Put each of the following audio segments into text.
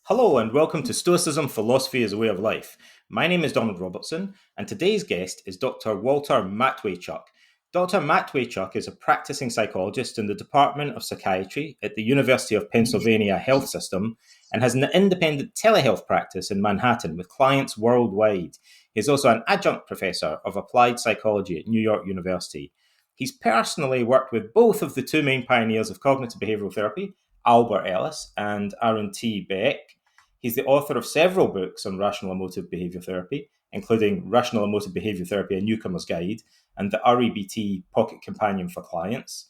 Hello and welcome to Stoicism Philosophy as a Way of Life. My name is Donald Robertson and today's guest is Dr. Walter Matweychuk. Dr. Matweychuk is a practicing psychologist in the Department of Psychiatry at the University of Pennsylvania Health System and has an independent telehealth practice in Manhattan with clients worldwide. He is also an adjunct professor of applied psychology at New York University. He's personally worked with both of the two main pioneers of cognitive behavioral therapy, Albert Ellis and Aaron T. Beck. He's the author of several books on Rational Emotive Behaviour Therapy, including Rational Emotive Behaviour Therapy, a Newcomer's Guide, and the REBT Pocket Companion for Clients.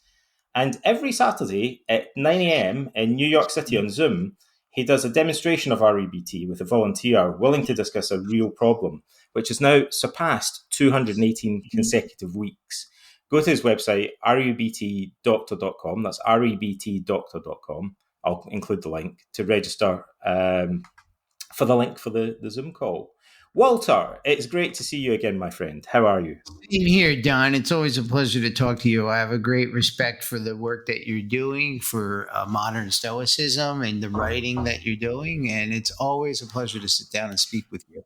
And every Saturday at 9 a.m. in New York City on Zoom, he does a demonstration of REBT with a volunteer willing to discuss a real problem, which has now surpassed 218 consecutive weeks. Go to his website, rebtdoctor.com. That's rebtdoctor.com. I'll include the link to register for the Zoom call. Walter, it's great to see you again, my friend. How are you? In here, Don. It's always a pleasure to talk to you. I have a great respect for the work that you're doing for modern Stoicism and the writing that you're doing, and it's always a pleasure to sit down and speak with you.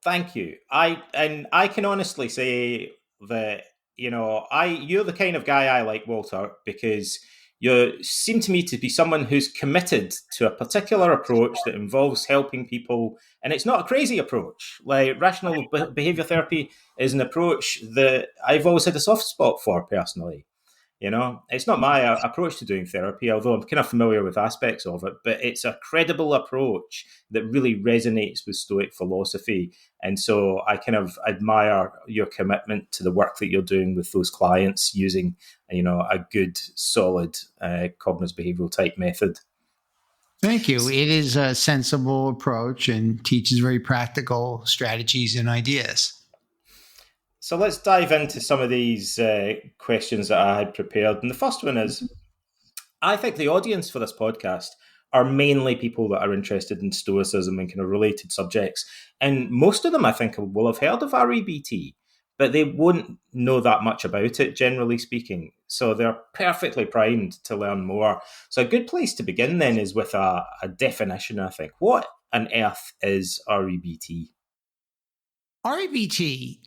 Thank you. I can honestly say that you're the kind of guy I like, Walter, because you seem to me to be someone who's committed to a particular approach that involves helping people, and it's not a crazy approach. Like rational behavior therapy is an approach that I've always had a soft spot for personally. It's not my approach to doing therapy, although I'm kind of familiar with aspects of it, but it's a credible approach that really resonates with Stoic philosophy. And so I kind of admire your commitment to the work that you're doing with those clients using, a good, solid cognitive behavioral type method. Thank you. It is a sensible approach and teaches very practical strategies and ideas. So let's dive into some of these questions that I had prepared. And the first one is, I think the audience for this podcast are mainly people that are interested in Stoicism and kind of related subjects. And most of them, I think, will have heard of REBT, but they won't know that much about it, generally speaking. So they're perfectly primed to learn more. So a good place to begin then is with a definition, I think. What on earth is REBT? REBT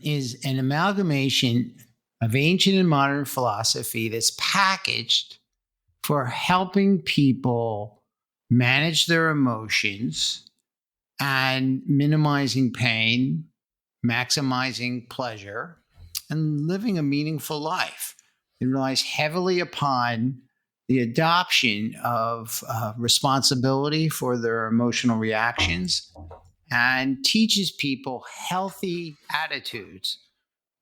is an amalgamation of ancient and modern philosophy that's packaged for helping people manage their emotions and minimizing pain, maximizing pleasure, and living a meaningful life. It relies heavily upon the adoption of responsibility for their emotional reactions and teaches people healthy attitudes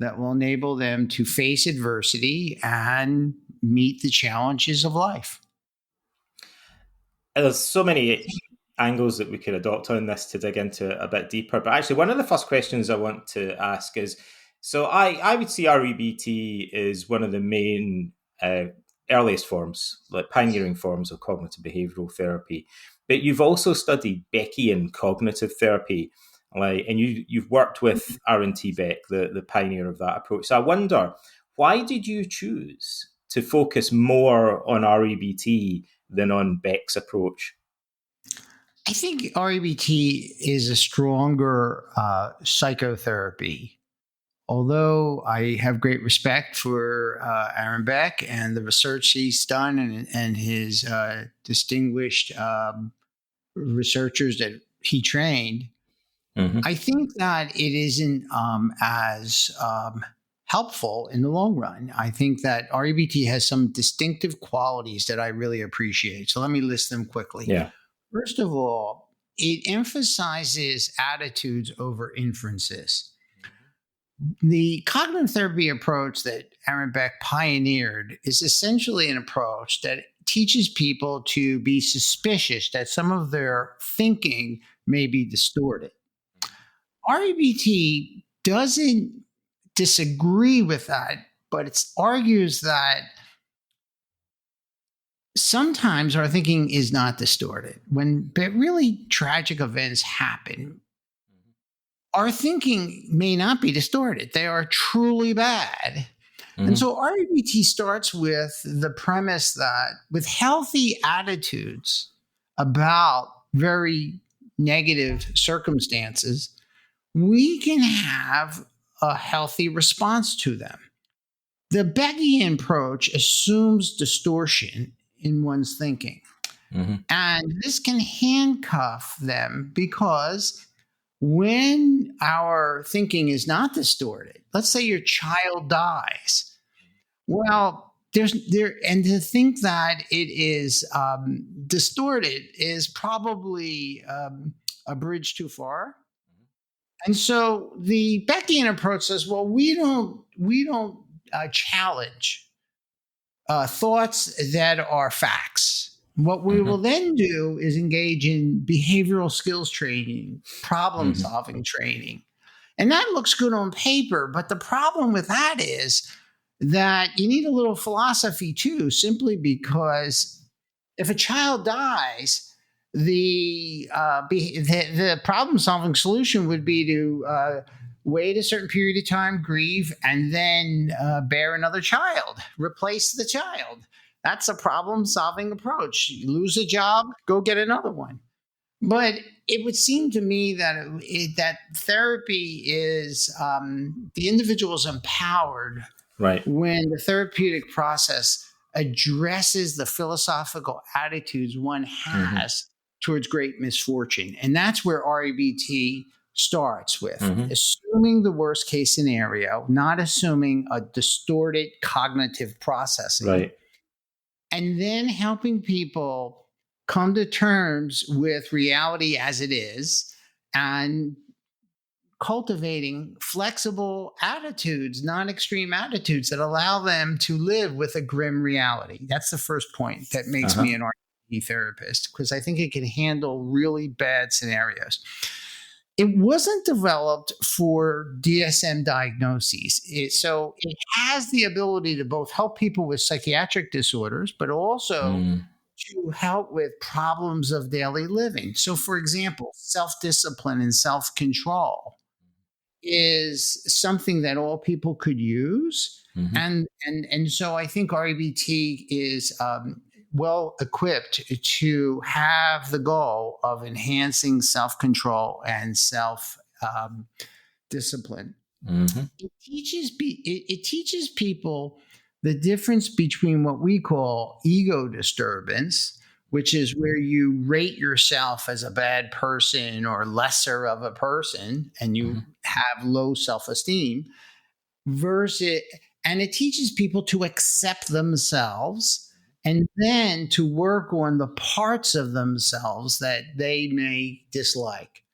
that will enable them to face adversity and meet the challenges of life. There's so many angles that we could adopt on this to dig into a bit deeper. But actually, one of the first questions I want to ask is, so I would see REBT as one of the main earliest forms, like pioneering forms of cognitive behavioral therapy. But you've also studied Beckian cognitive therapy, and you've worked with Aaron T. Beck, the pioneer of that approach. So I wonder, why did you choose to focus more on REBT than on Beck's approach? I think REBT is a stronger psychotherapy. Although I have great respect for Aaron Beck and the research he's done and his distinguished researchers that he trained, I think that it isn't as helpful in the long run. I think that REBT has some distinctive qualities that I really appreciate. So let me list them quickly. Yeah. First of all, it emphasizes attitudes over inferences. The cognitive therapy approach that Aaron Beck pioneered is essentially an approach that teaches people to be suspicious that some of their thinking may be distorted. REBT doesn't disagree with that, but it argues that sometimes our thinking is not distorted. When really tragic events happen, our thinking may not be distorted. They are truly bad. And so REBT starts with the premise that with healthy attitudes about very negative circumstances, we can have a healthy response to them. The Beckian approach assumes distortion in one's thinking. And this can handcuff them because when our thinking is not distorted, let's say your child dies, well, and to think that it is distorted is probably a bridge too far. And so the Beckian approach says, well, we don't challenge thoughts that are facts. What we will then do is engage in behavioral skills training, problem solving training. And that looks good on paper. But the problem with that is that you need a little philosophy too, simply because if a child dies, the problem solving solution would be to wait a certain period of time, grieve, and then bear another child, replace the child. That's a problem-solving approach. You lose a job, go get another one. But it would seem to me that that therapy is the individual is empowered when the therapeutic process addresses the philosophical attitudes one has towards great misfortune. And that's where REBT starts with, assuming the worst case scenario, not assuming a distorted cognitive processing. And then helping people come to terms with reality as it is and cultivating flexible attitudes, non-extreme attitudes that allow them to live with a grim reality. That's the first point that makes me an REBT therapist, because I think it can handle really bad scenarios. It wasn't developed for DSM diagnoses. So it has the ability to both help people with psychiatric disorders, but also to help with problems of daily living. So, for example, self-discipline and self-control is something that all people could use. And so I think REBT is well equipped to have the goal of enhancing self-control and self-discipline. It teaches people the difference between what we call ego disturbance, which is where you rate yourself as a bad person or lesser of a person, and you have low self-esteem, and it teaches people to accept themselves and then to work on the parts of themselves that they may dislike.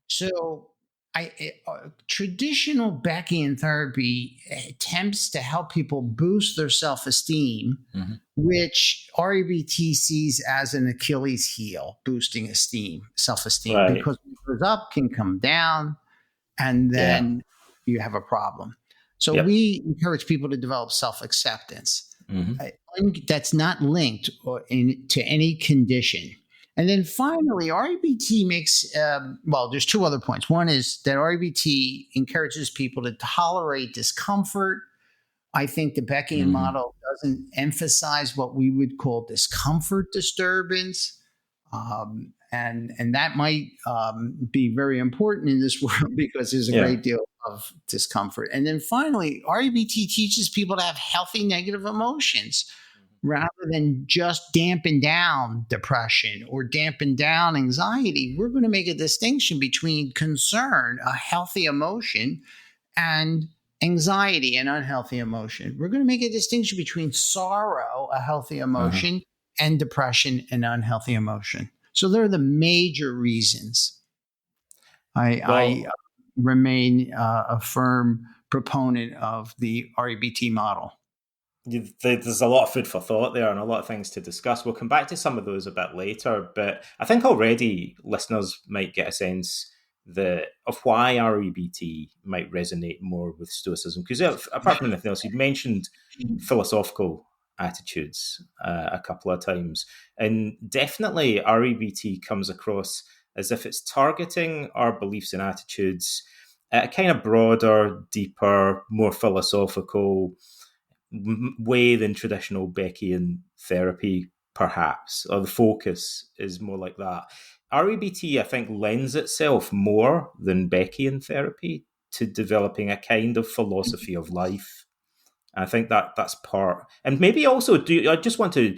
So traditional Beckian therapy attempts to help people boost their self-esteem, which REBT sees as an Achilles heel, boosting self-esteem, because what goes up can come down, and then you have a problem. So we encourage people to develop self-acceptance. That's not linked to any condition. And then finally, REBT makes, there's two other points. One is that REBT encourages people to tolerate discomfort. I think the Beckian model doesn't emphasize what we would call discomfort disturbance. And that might be very important in this world because there's a great deal of discomfort. And then finally, REBT teaches people to have healthy negative emotions rather than just dampen down depression or dampen down anxiety. We're going to make a distinction between concern, a healthy emotion, and anxiety, an unhealthy emotion. We're going to make a distinction between sorrow, a healthy emotion, and depression, an unhealthy emotion. So they're the major reasons I remain a firm proponent of the REBT model. There's a lot of food for thought there and a lot of things to discuss. We'll come back to some of those a bit later, but I think already listeners might get a sense of why REBT might resonate more with Stoicism. Because apart from anything else, you've mentioned philosophical attitudes a couple of times. And definitely REBT comes across as if it's targeting our beliefs and attitudes at a kind of broader, deeper, more philosophical way than traditional Beckian therapy, perhaps, or the focus is more like that. REBT, I think, lends itself more than Beckian therapy to developing a kind of philosophy of life. I think that's part, and maybe also I just want to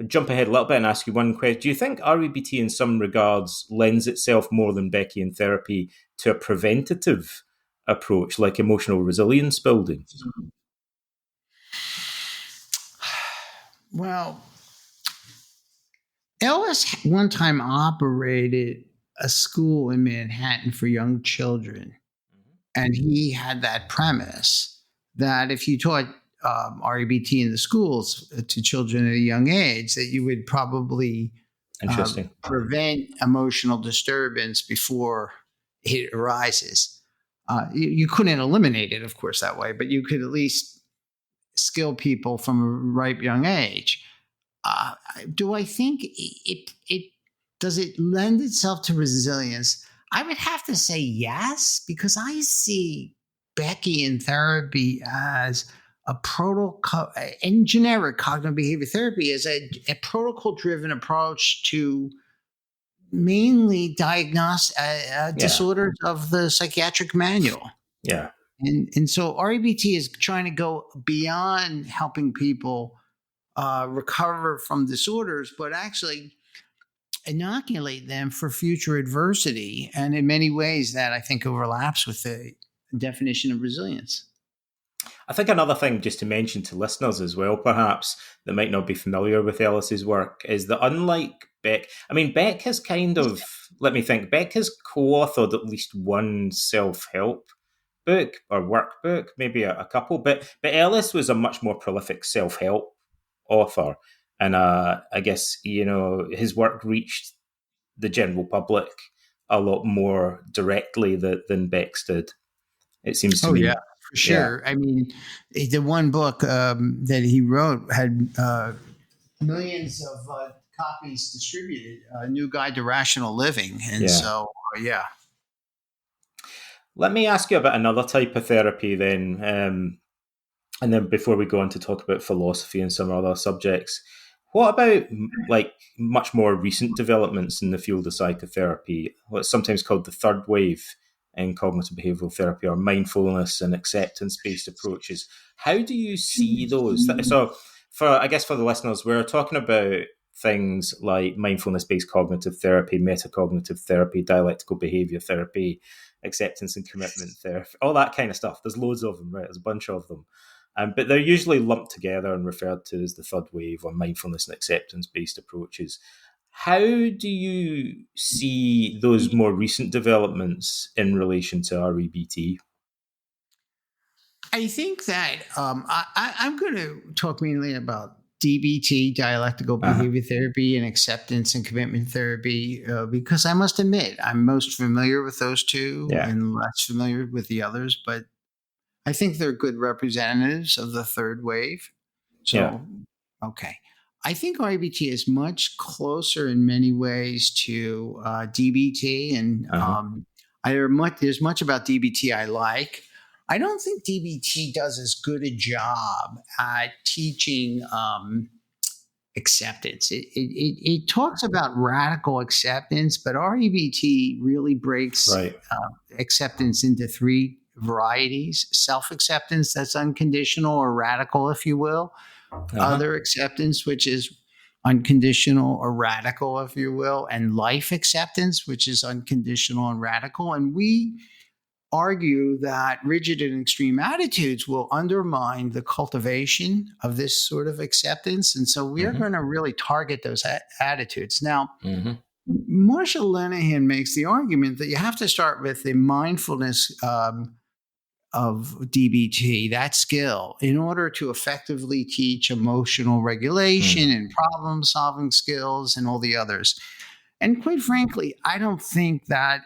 jump ahead a little bit and ask you one question. Do you think REBT in some regards lends itself more than Beckian therapy to a preventative approach like emotional resilience building? Well, Ellis one time operated a school in Manhattan for young children. And he had that premise that if you taught REBT in the schools to children at a young age, that you would probably Interesting. prevent emotional disturbance before it arises. You couldn't eliminate it, of course, that way, but you could at least skill people from a ripe young age. Do I think it does it lend itself to resilience? I would have to say yes, because I see Beckian therapy as a protocol, in generic cognitive behavior therapy, as a protocol-driven approach to mainly diagnose disorders of the psychiatric manual. Yeah. And so REBT is trying to go beyond helping people recover from disorders, but actually inoculate them for future adversity. And in many ways, that I think overlaps with the definition of resilience. I think another thing just to mention to listeners as well, perhaps, that might not be familiar with Ellis's work is that unlike Beck, Beck has Beck has co-authored at least one self-help book or workbook, maybe a couple, but Ellis was a much more prolific self-help author. And I guess, his work reached the general public a lot more directly than Beck's did. It seems to me. Yeah, for sure. Yeah. The one book that he wrote had millions of copies distributed, A New Guide to Rational Living. And so, yeah. Let me ask you about another type of therapy then. And then before we go on to talk about philosophy and some other subjects, what about much more recent developments in the field of psychotherapy, what's sometimes called the third wave in cognitive behavioral therapy, or mindfulness and acceptance-based approaches? How do you see those? So for the listeners, we're talking about things like mindfulness-based cognitive therapy, metacognitive therapy, dialectical behavior therapy, acceptance and commitment therapy, all that kind of stuff. There's loads of them, right? There's a bunch of them. But they're usually lumped together and referred to as the third wave or mindfulness and acceptance-based approaches. How do you see those more recent developments in relation to REBT? I think that I'm going to talk mainly about DBT, dialectical behavior therapy, and acceptance and commitment therapy, because I must admit I'm most familiar with those two and less familiar with the others. But I think they're good representatives of the third wave. So, okay. I think REBT is much closer in many ways to DBT, and there's much about DBT I like. I don't think DBT does as good a job at teaching acceptance. It talks about radical acceptance, but REBT really breaks acceptance into three varieties: self-acceptance, that's unconditional or radical, if you will; other acceptance, which is unconditional or radical, if you will; and life acceptance, which is unconditional and radical. And we argue that rigid and extreme attitudes will undermine the cultivation of this sort of acceptance. And so we're going to really target those attitudes. Now, Marshall Lenehan makes the argument that you have to start with the mindfulness of DBT, that skill, in order to effectively teach emotional regulation and problem-solving skills and all the others. And quite frankly, I don't think that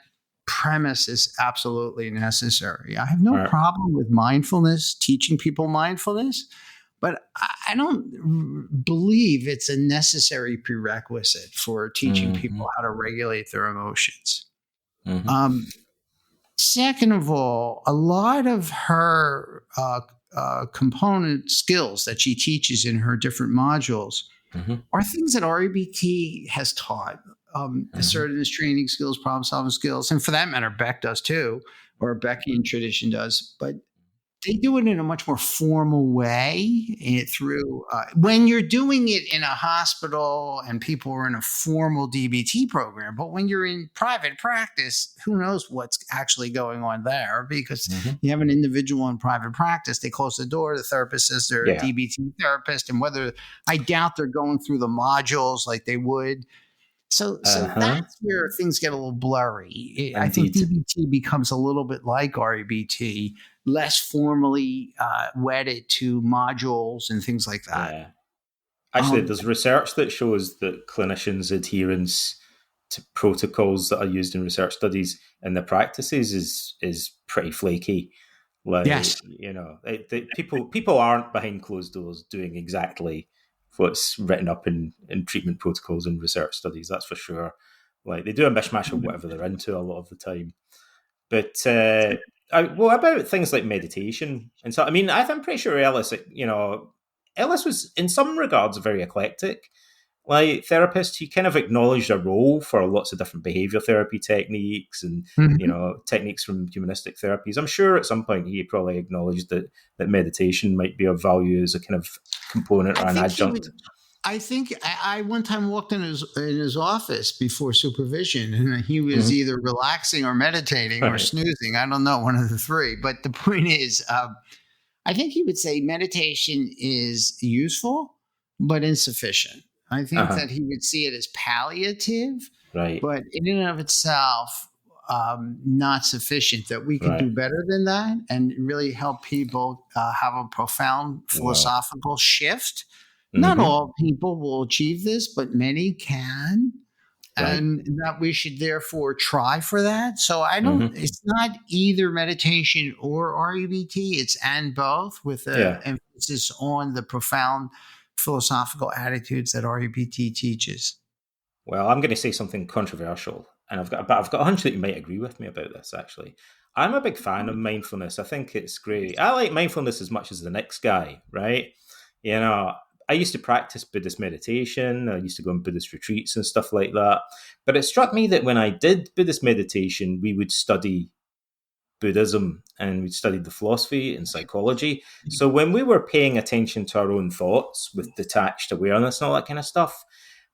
premise is absolutely necessary. I have no problem with mindfulness, teaching people mindfulness, but I don't believe it's a necessary prerequisite for teaching people how to regulate their emotions. Second of all, a lot of her component skills that she teaches in her different modules are things that REBT has taught. assertiveness training skills, problem solving skills, and for that matter, Beck does too, or a Beckian tradition does. But they do it in a much more formal way through when you're doing it in a hospital and people are in a formal DBT program. But when you're in private practice, who knows what's actually going on there, because you have an individual in private practice. They close the door. The therapist says they're a DBT therapist, and I doubt they're going through the modules like they would. So that's where things get a little blurry. I think DBT becomes a little bit like REBT, less formally wedded to modules and things like that. Yeah. Actually, there's research that shows that clinicians' adherence to protocols that are used in research studies in their practices is pretty flaky. Like, yes. People aren't behind closed doors doing exactly what's written up in treatment protocols and research studies, that's for sure. Like, they do a mishmash of whatever they're into a lot of the time. But what about things like meditation? And so, I mean, I'm pretty sure Ellis was in some regards very eclectic. Like therapist, he kind of acknowledged a role for lots of different behavior therapy techniques and techniques from humanistic therapies. I'm sure at some point he probably acknowledged that meditation might be of value as a kind of component or an adjunct. I think I one time walked in his office before supervision, and he was either relaxing or meditating or snoozing. I don't know, one of the three. But the point is, I think he would say meditation is useful but insufficient. I think that he would see it as palliative, right? But in and of itself, not sufficient. That we could do better than that and really help people have a profound philosophical shift. Not all people will achieve this, but many can. And that we should therefore try for that. So I don't, it's not either meditation or REBT, it's and both, with an emphasis on the profound philosophical attitudes that REBT teaches. Well, I'm going to say something controversial, and I've got a hunch that you might agree with me about this, actually. I'm a big fan of mindfulness. I think it's great. I like mindfulness as much as the next guy, right? I used to practice Buddhist meditation. I used to go on Buddhist retreats and stuff like that. But it struck me that when I did Buddhist meditation, we would study Buddhism and we'd studied the philosophy and psychology. So when we were paying attention to our own thoughts with detached awareness and all that kind of stuff,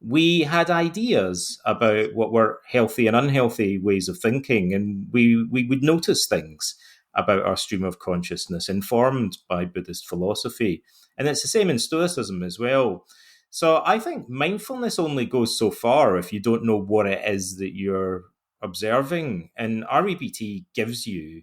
we had ideas about what were healthy and unhealthy ways of thinking. And we would notice things about our stream of consciousness informed by Buddhist philosophy. And it's the same in Stoicism as well. So I think mindfulness only goes so far if you don't know what it is that you're observing. And REBT gives you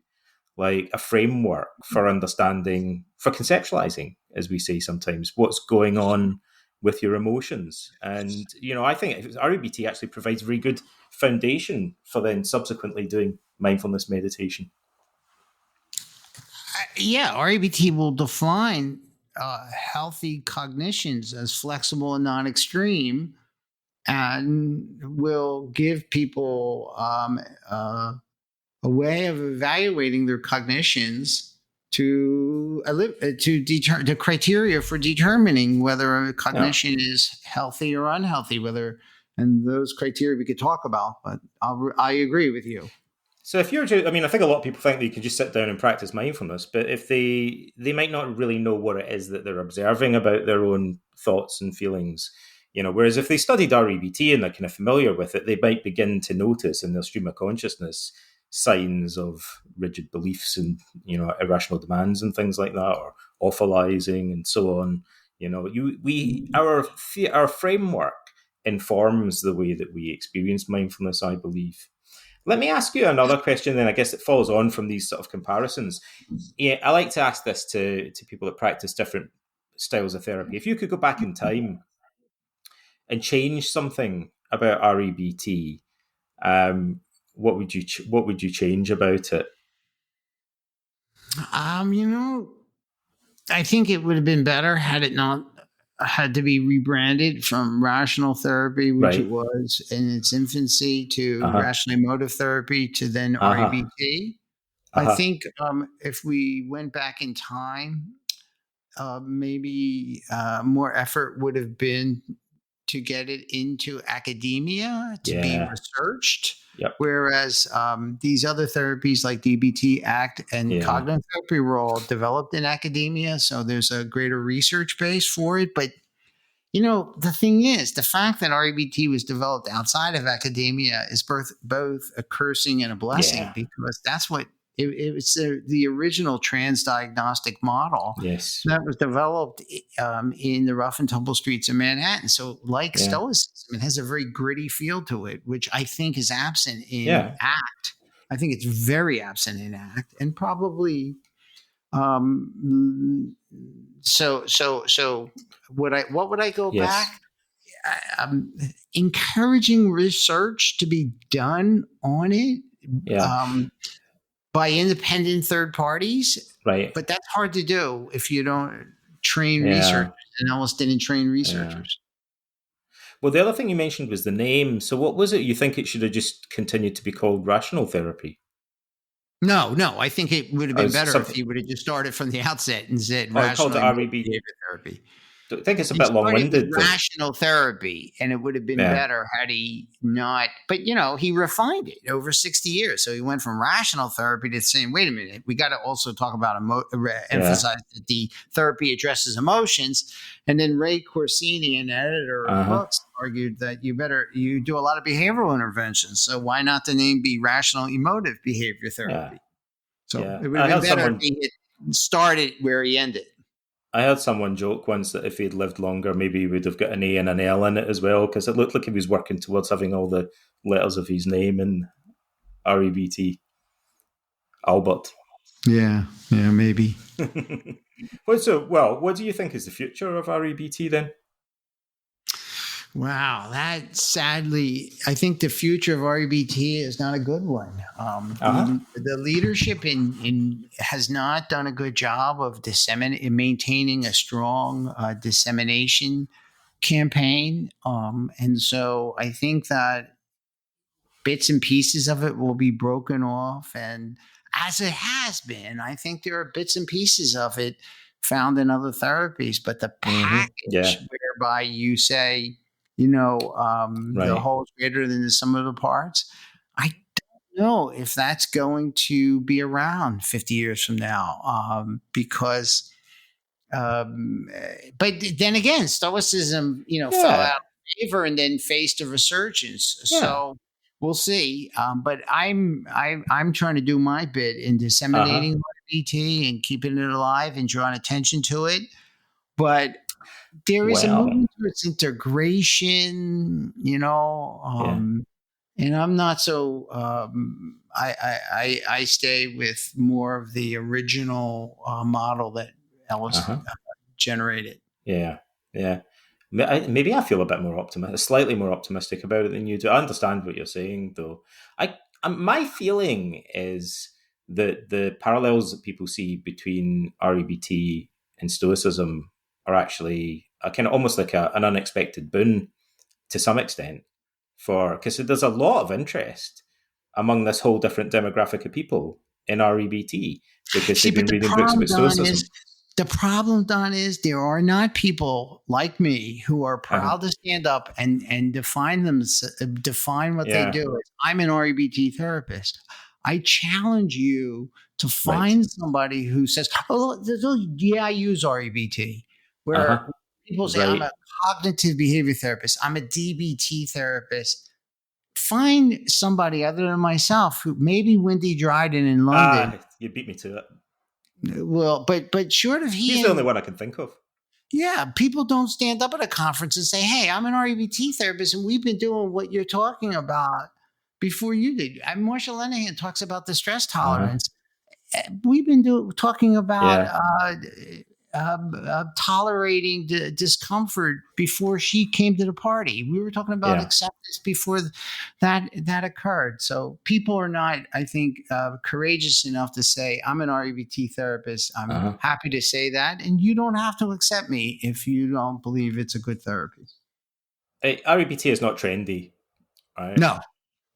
like a framework for understanding, for conceptualizing, as we say sometimes, what's going on with your emotions. And, I think REBT actually provides a very good foundation for then subsequently doing mindfulness meditation. REBT will define healthy cognitions as flexible and non-extreme, and will give people a way of evaluating their cognitions to criteria for determining whether a cognition is healthy or unhealthy. And those criteria we could talk about, but I agree with you. So if you're, I think a lot of people think that you can just sit down and practice mindfulness, but if they might not really know what it is that they're observing about their own thoughts and feelings, whereas if they studied REBT and they're kind of familiar with it, they might begin to notice in their stream of consciousness signs of rigid beliefs and, irrational demands and things like that, or awfulizing and so on. Our framework informs the way that we experience mindfulness, I believe. Let me ask you another question then, I guess it follows on from these sort of comparisons. Yeah, I like to ask this to people that practice different styles of therapy. If you could go back in time and change something about REBT, what would you change about it? I think it would have been better had it not had to be rebranded from Rational Therapy, which it was in its infancy, to Rational Emotive Therapy, to then REBT. I think if we went back in time, maybe more effort would have been to get it into academia to be researched. Yep. Whereas these other therapies like DBT, ACT, and cognitive therapy were all developed in academia. So there's a greater research base for it. But, the thing is, the fact that REBT was developed outside of academia is both a cursing and a blessing, because that's what it's the original transdiagnostic model that was developed in the rough and tumble streets of Manhattan. So like Stoicism, it has a very gritty feel to it, which I think is absent in ACT. I think it's very absent in ACT, and probably so what would I go back? Encouraging research to be done on it by independent third parties. Right. But that's hard to do if you don't train researchers, and Ellis didn't train researchers. Well, the other thing you mentioned was the name. So what was it? You think it should have just continued to be called Rational Therapy? No. I think it would have been better if he would have just started from the outset and said Rational Emotive Behaviour Therapy. I think it's a bit long-winded. Rational therapy, and it would have been better had he not. But he refined it over 60 years. So he went from rational therapy to saying, "Wait a minute, we got to also talk about emphasize that the therapy addresses emotions." And then Ray Corsini, an editor of books, argued that you do a lot of behavioral interventions. So why not the name be Rational Emotive Behaviour Therapy? So it would have been better if he had started where he ended. I heard someone joke once that if he'd lived longer, maybe he would have got an A and an L in it as well, because it looked like he was working towards having all the letters of his name in REBT. Albert. Yeah, maybe. What do you think is the future of REBT then? Wow, that sadly, I think the future of REBT is not a good one. The leadership has not done a good job of maintaining a strong dissemination campaign, and so I think that bits and pieces of it will be broken off, and as it has been, I think there are bits and pieces of it found in other therapies, but the package whereby you say, the whole is greater than the sum of the parts, I don't know if that's going to be around 50 years from now, because but then again, Stoicism, fell out of favor and then faced a resurgence. So we'll see. But I'm trying to do my bit in disseminating REBT and keeping it alive and drawing attention to it. But there is a movement towards integration, and I'm not so. I stay with more of the original model that Ellis generated. Yeah. Maybe I feel a bit more optimistic, slightly more optimistic about it than you do. I understand what you're saying, though. My feeling is that the parallels that people see between REBT and Stoicism are actually a kind of almost like an unexpected boon to some extent, because there's a lot of interest among this whole different demographic of people in REBT because they've been reading books about Stoicism. The problem, Don, is there are not people like me who are proud to stand up and define what they do. I'm an REBT therapist. I challenge you to find somebody who says, I use REBT. Where people say, I'm a cognitive behavior therapist, I'm a DBT therapist. Find somebody other than myself, who maybe Wendy Dryden in London. You beat me to it. Well, but short of he's the only one I can think of. Yeah, people don't stand up at a conference and say, "Hey, I'm an REBT therapist, and we've been doing what you're talking about before you did." Marshall Lenehan talks about the stress tolerance. We've been talking about tolerating discomfort before she came to the party. We were talking about acceptance before that occurred. So people are not, I think, courageous enough to say, I'm an REBT therapist. I'm happy to say that. And you don't have to accept me if you don't believe it's a good therapy. REBT is not trendy, right?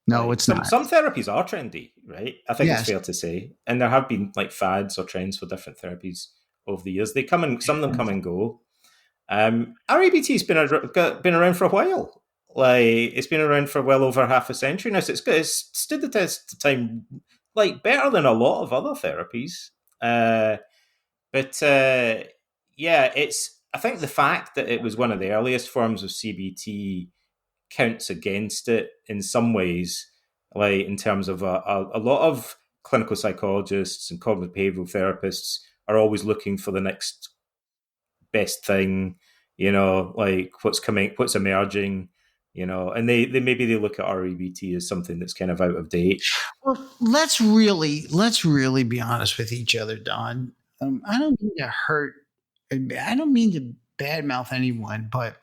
No, it's not. Some therapies are trendy, right? I think it's fair to say. And there have been like fads or trends for different therapies over the years. Some of them come and go. REBT's been around for a while. Like it's been around for well over half a century now. So it's stood the test of time, like better than a lot of other therapies. Uh, but yeah, it's. I think the fact that it was one of the earliest forms of CBT counts against it in some ways. Like in terms of a lot of clinical psychologists and cognitive behavioral therapists are always looking for the next best thing, like what's coming, what's emerging, and they maybe they look at REBT as something that's kind of out of date. Well, let's really be honest with each other, Don. I don't mean to hurt. I don't mean to badmouth anyone, but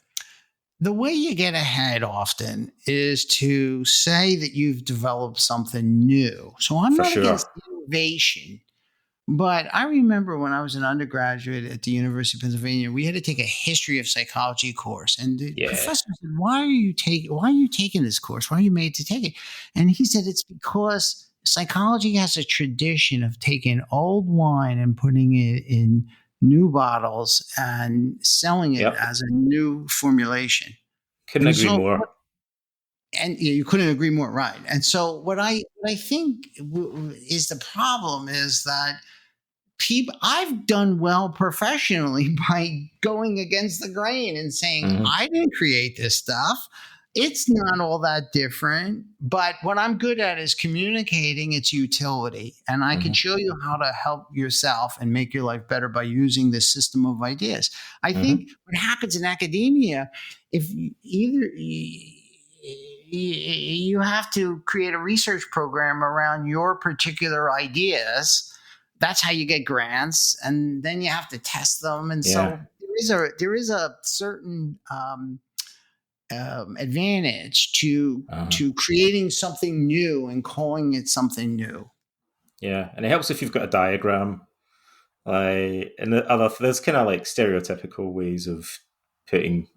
the way you get ahead often is to say that you've developed something new. So I'm For not against sure. innovation. But I remember when I was an undergraduate at the University of Pennsylvania, we had to take a history of psychology course, and the Yeah. professor said, Why are you taking this course? Why are you made to take it?" And he said, "It's because psychology has a tradition of taking old wine and putting it in new bottles and selling it Yep. as a new formulation." Couldn't And agree so, more. and yeah, you couldn't agree more, right? And so, what I think is the problem is that people, I've done well professionally by going against the grain and saying, Hmm. I didn't create this stuff. It's not all that different. But what I'm good at is communicating its utility. And I can Hmm. show you how to help yourself and make your life better by using this system of ideas. I think Hmm. what happens in academia, if either you have to create a research program around your particular ideas. That's how you get grants, and then you have to test them. And Yeah. so there is a certain advantage Uh-huh. to creating something new and calling it something new. Yeah, and it helps if you've got a diagram. Like, and there's kind of like stereotypical ways of putting,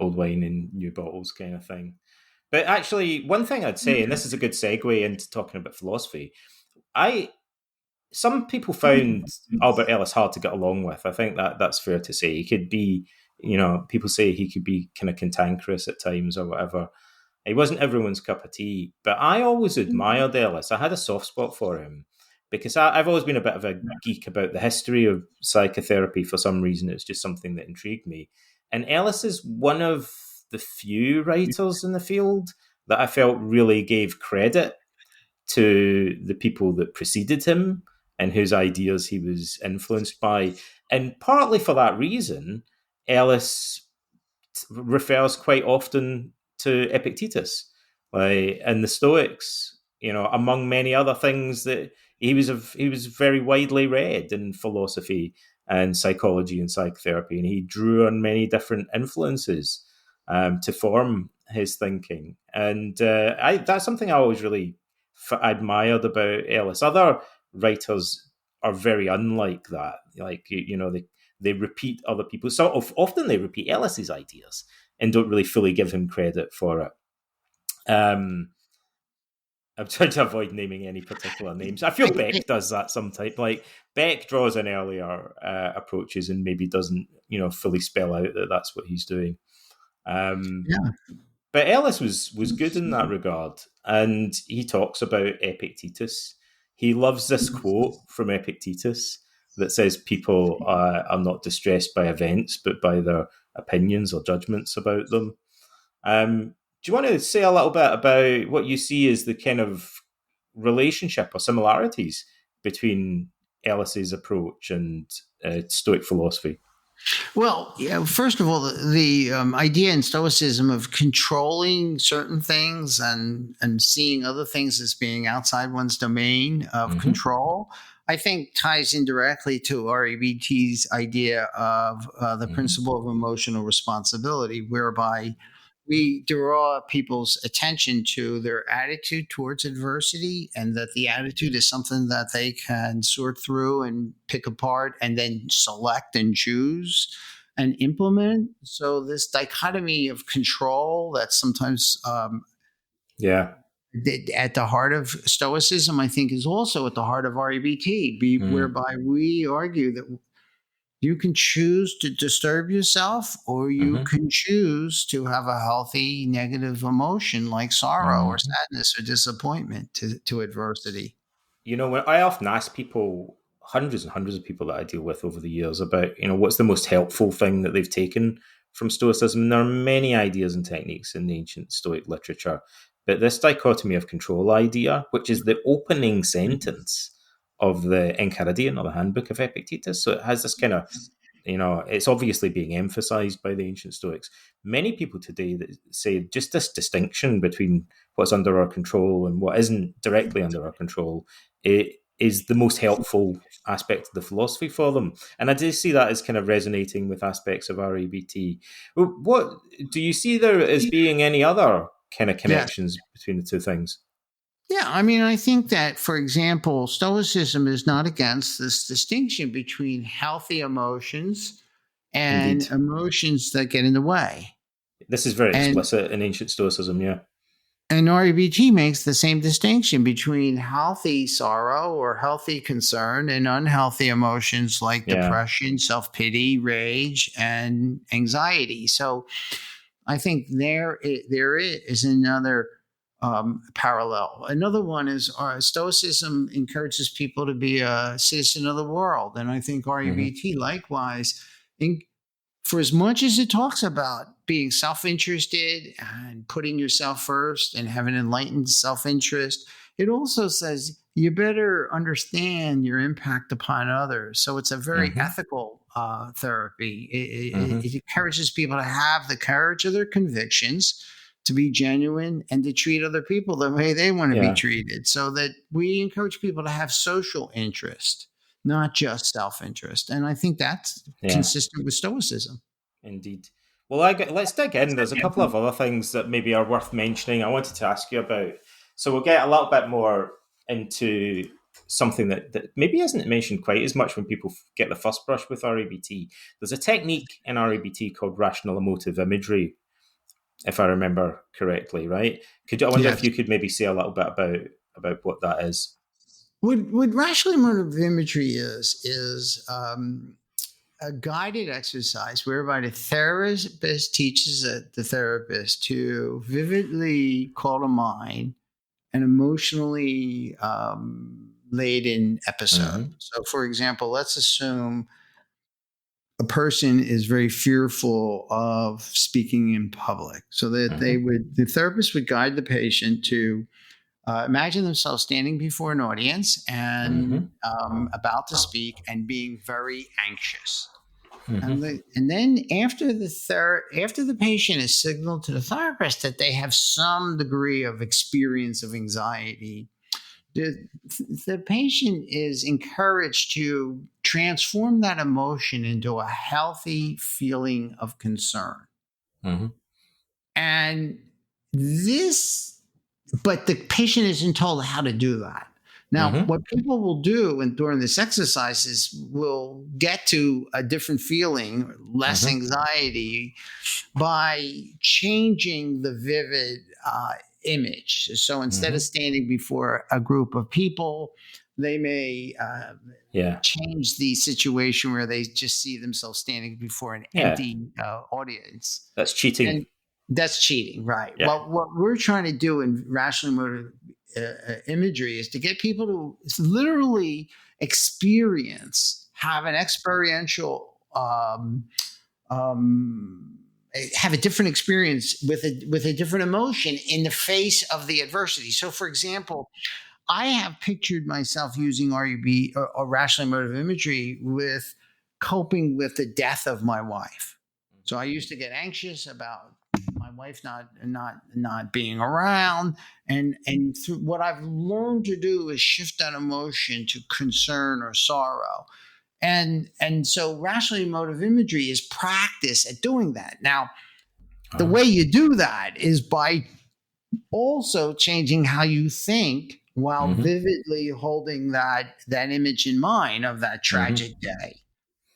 old wine in new bottles, kind of thing. But actually, one thing I'd say, and this is a good segue into talking about philosophy, I some people found Albert Ellis hard to get along with. I think that's fair to say. He could be, people say he could be kind of cantankerous at times or whatever. He wasn't everyone's cup of tea, but I always admired Ellis. I had a soft spot for him because I've always been a bit of a geek about the history of psychotherapy for some reason. It's just something that intrigued me. And Ellis is one of the few writers in the field that I felt really gave credit to the people that preceded him and whose ideas he was influenced by. And partly for that reason, Ellis refers quite often to Epictetus, like and the Stoics. Among many other things that he was very widely read in philosophy and psychology and psychotherapy, and he drew on many different influences to form his thinking. And that's something I always really admired about Ellis. Other writers are very unlike that. Like they repeat other people's. Often they repeat Ellis's ideas and don't really fully give him credit for it. Um, I'm trying to avoid naming any particular names. I feel Beck does that sometimes. Like Beck draws in earlier approaches and maybe doesn't, fully spell out that that's what he's doing. Um, Yeah. but Ellis was good in that regard, and he talks about Epictetus. He loves this quote from Epictetus that says people are not distressed by events, but by their opinions or judgments about them. Do you want to say a little bit about what you see as the kind of relationship or similarities between Ellis's approach and Stoic philosophy? Well, yeah, first of all, the idea in Stoicism of controlling certain things and seeing other things as being outside one's domain of Hmm. control, I think ties indirectly to REBT's idea of the Hmm. principle of emotional responsibility, whereby we draw people's attention to their attitude towards adversity, and that the attitude is something that they can sort through and pick apart and then select and choose and implement. So this dichotomy of control that's sometimes Yeah. at the heart of Stoicism, I think, is also at the heart of REBT, Mm. whereby we argue that You can choose to disturb yourself, or you Mm-hmm. can choose to have a healthy negative emotion like sorrow or Mm-hmm. sadness or disappointment to adversity. When I often ask people, hundreds and hundreds of people that I deal with over the years, about what's the most helpful thing that they've taken from Stoicism. And there are many ideas and techniques in the ancient Stoic literature, but this dichotomy of control idea, which is the opening sentence of the Enchiridion, or the Handbook of Epictetus, so it has this kind of, it's obviously being emphasized by the ancient Stoics. Many people today that say just this distinction between what's under our control and what isn't directly under our control, it is the most helpful aspect of the philosophy for them. And I do see that as kind of resonating with aspects of REBT. What do you see there as being any other kind of Yes. connections between the two things? Yeah, I mean, I think that, for example, Stoicism is not against this distinction between healthy emotions and Indeed. emotions that get in the way. This is very And explicit in ancient Stoicism, yeah. and REBT makes the same distinction between healthy sorrow or healthy concern and unhealthy emotions like Yeah. depression, self-pity, rage, and anxiety. So I think there is another parallel. Another one is Stoicism encourages people to be a citizen of the world, and I think Mm-hmm. REBT likewise. For as much as it talks about being self-interested and putting yourself first and having enlightened self-interest, it also says you better understand your impact upon others. So it's a very Mm-hmm. ethical therapy. Mm-hmm. It encourages people to have the courage of their convictions, to be genuine, and to treat other people the way they want to be Yeah. treated. So that we encourage people to have social interest, not just self-interest. And I think that's Yeah. consistent with Stoicism. Indeed. Well, let's dig in. There's a couple of other things that maybe are worth mentioning. I wanted to ask you about. So we'll get a little bit more into something that maybe isn't mentioned quite as much when people get the first brush with REBT. There's a technique in REBT called rational emotive imagery, if I remember correctly, right? I wonder if Yes. you could maybe say a little bit about what that is. What rational emotive imagery is a guided exercise whereby the therapist teaches the therapist to vividly call to mind an emotionally laden episode. Mm-hmm. So, for example, let's assume a person is very fearful of speaking in public, so that Mm-hmm. the therapist would guide the patient to imagine themselves standing before an audience and Mm-hmm. about to speak and being very anxious. Mm-hmm. And then after the patient is signaled to the therapist that they have some degree of experience of anxiety, the, the patient is encouraged to transform that emotion into a healthy feeling of concern. Mm-hmm. And this, but the patient isn't told how to do that. Now, Mm-hmm. what people will do and during this exercise is will get to a different feeling, less Mm-hmm. anxiety, by changing the vivid image. So instead of Mm-hmm. standing before a group of people, they may Yeah. change the situation where they just see themselves standing before an Yeah. empty audience. That's cheating. And that's cheating, right? Yeah. What we're trying to do in rational emotive imagery is to get people to literally have an experiential, have a different experience with a different emotion in the face of the adversity. So, for example, I have pictured myself using RUB or rational emotive imagery with coping with the death of my wife. So I used to get anxious about my wife not being around, and what I've learned to do is shift that emotion to concern or sorrow, and so rational emotive imagery is practice at doing that. Now, the Uh-huh. way you do that is by also changing how you think while Mm-hmm. vividly holding that image in mind of that Mm-hmm. tragic day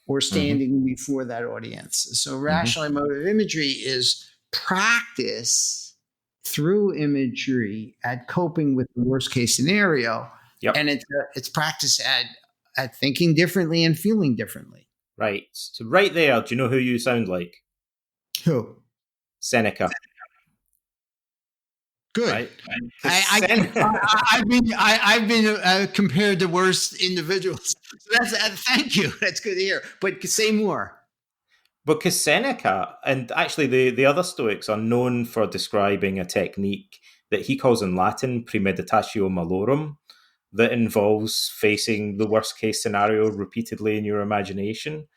or Mm-hmm. standing before that audience. So Mm-hmm. rational emotive imagery is practice through imagery at coping with the worst case scenario, Yep. and it's practice at thinking differently and feeling differently. Right. So right there, do you know who you sound like? Who? Seneca. Good. Right. Because I've been compared to worse individuals. So that's thank you. That's good to hear. But say more. Because Seneca and actually the other Stoics are known for describing a technique that he calls in Latin premeditatio malorum, that involves facing the worst case scenario repeatedly in your imagination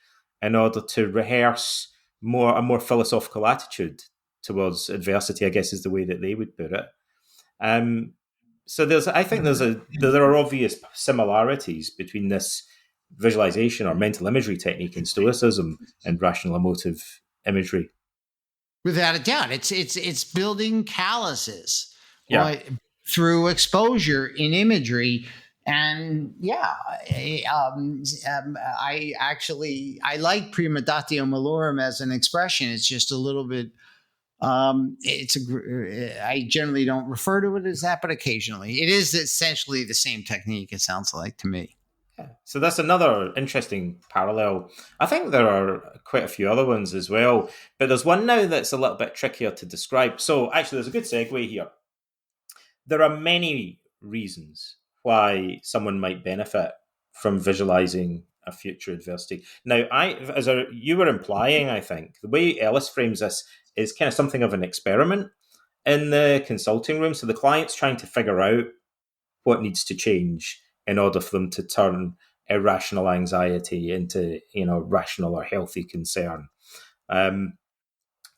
in order to rehearse a more philosophical attitude towards adversity, I guess is the way that they would put it. Um, so there are obvious similarities between this visualization or mental imagery technique in Stoicism and rational emotive imagery. Without a doubt, it's building calluses, Yeah. through exposure in imagery. And I like premeditatio malorum as an expression. It's just a little bit. I generally don't refer to it as that, but occasionally it is essentially the same technique. It sounds like to me. Yeah. So that's another interesting parallel. I think there are quite a few other ones as well, but there's one now that's a little bit trickier to describe. So actually, there's a good segue here. There are many reasons why someone might benefit from visualizing a future adversity. Now, you were implying, I think, the way Ellis frames this is kind of something of an experiment in the consulting room. So the client's trying to figure out what needs to change in order for them to turn irrational anxiety into, rational or healthy concern.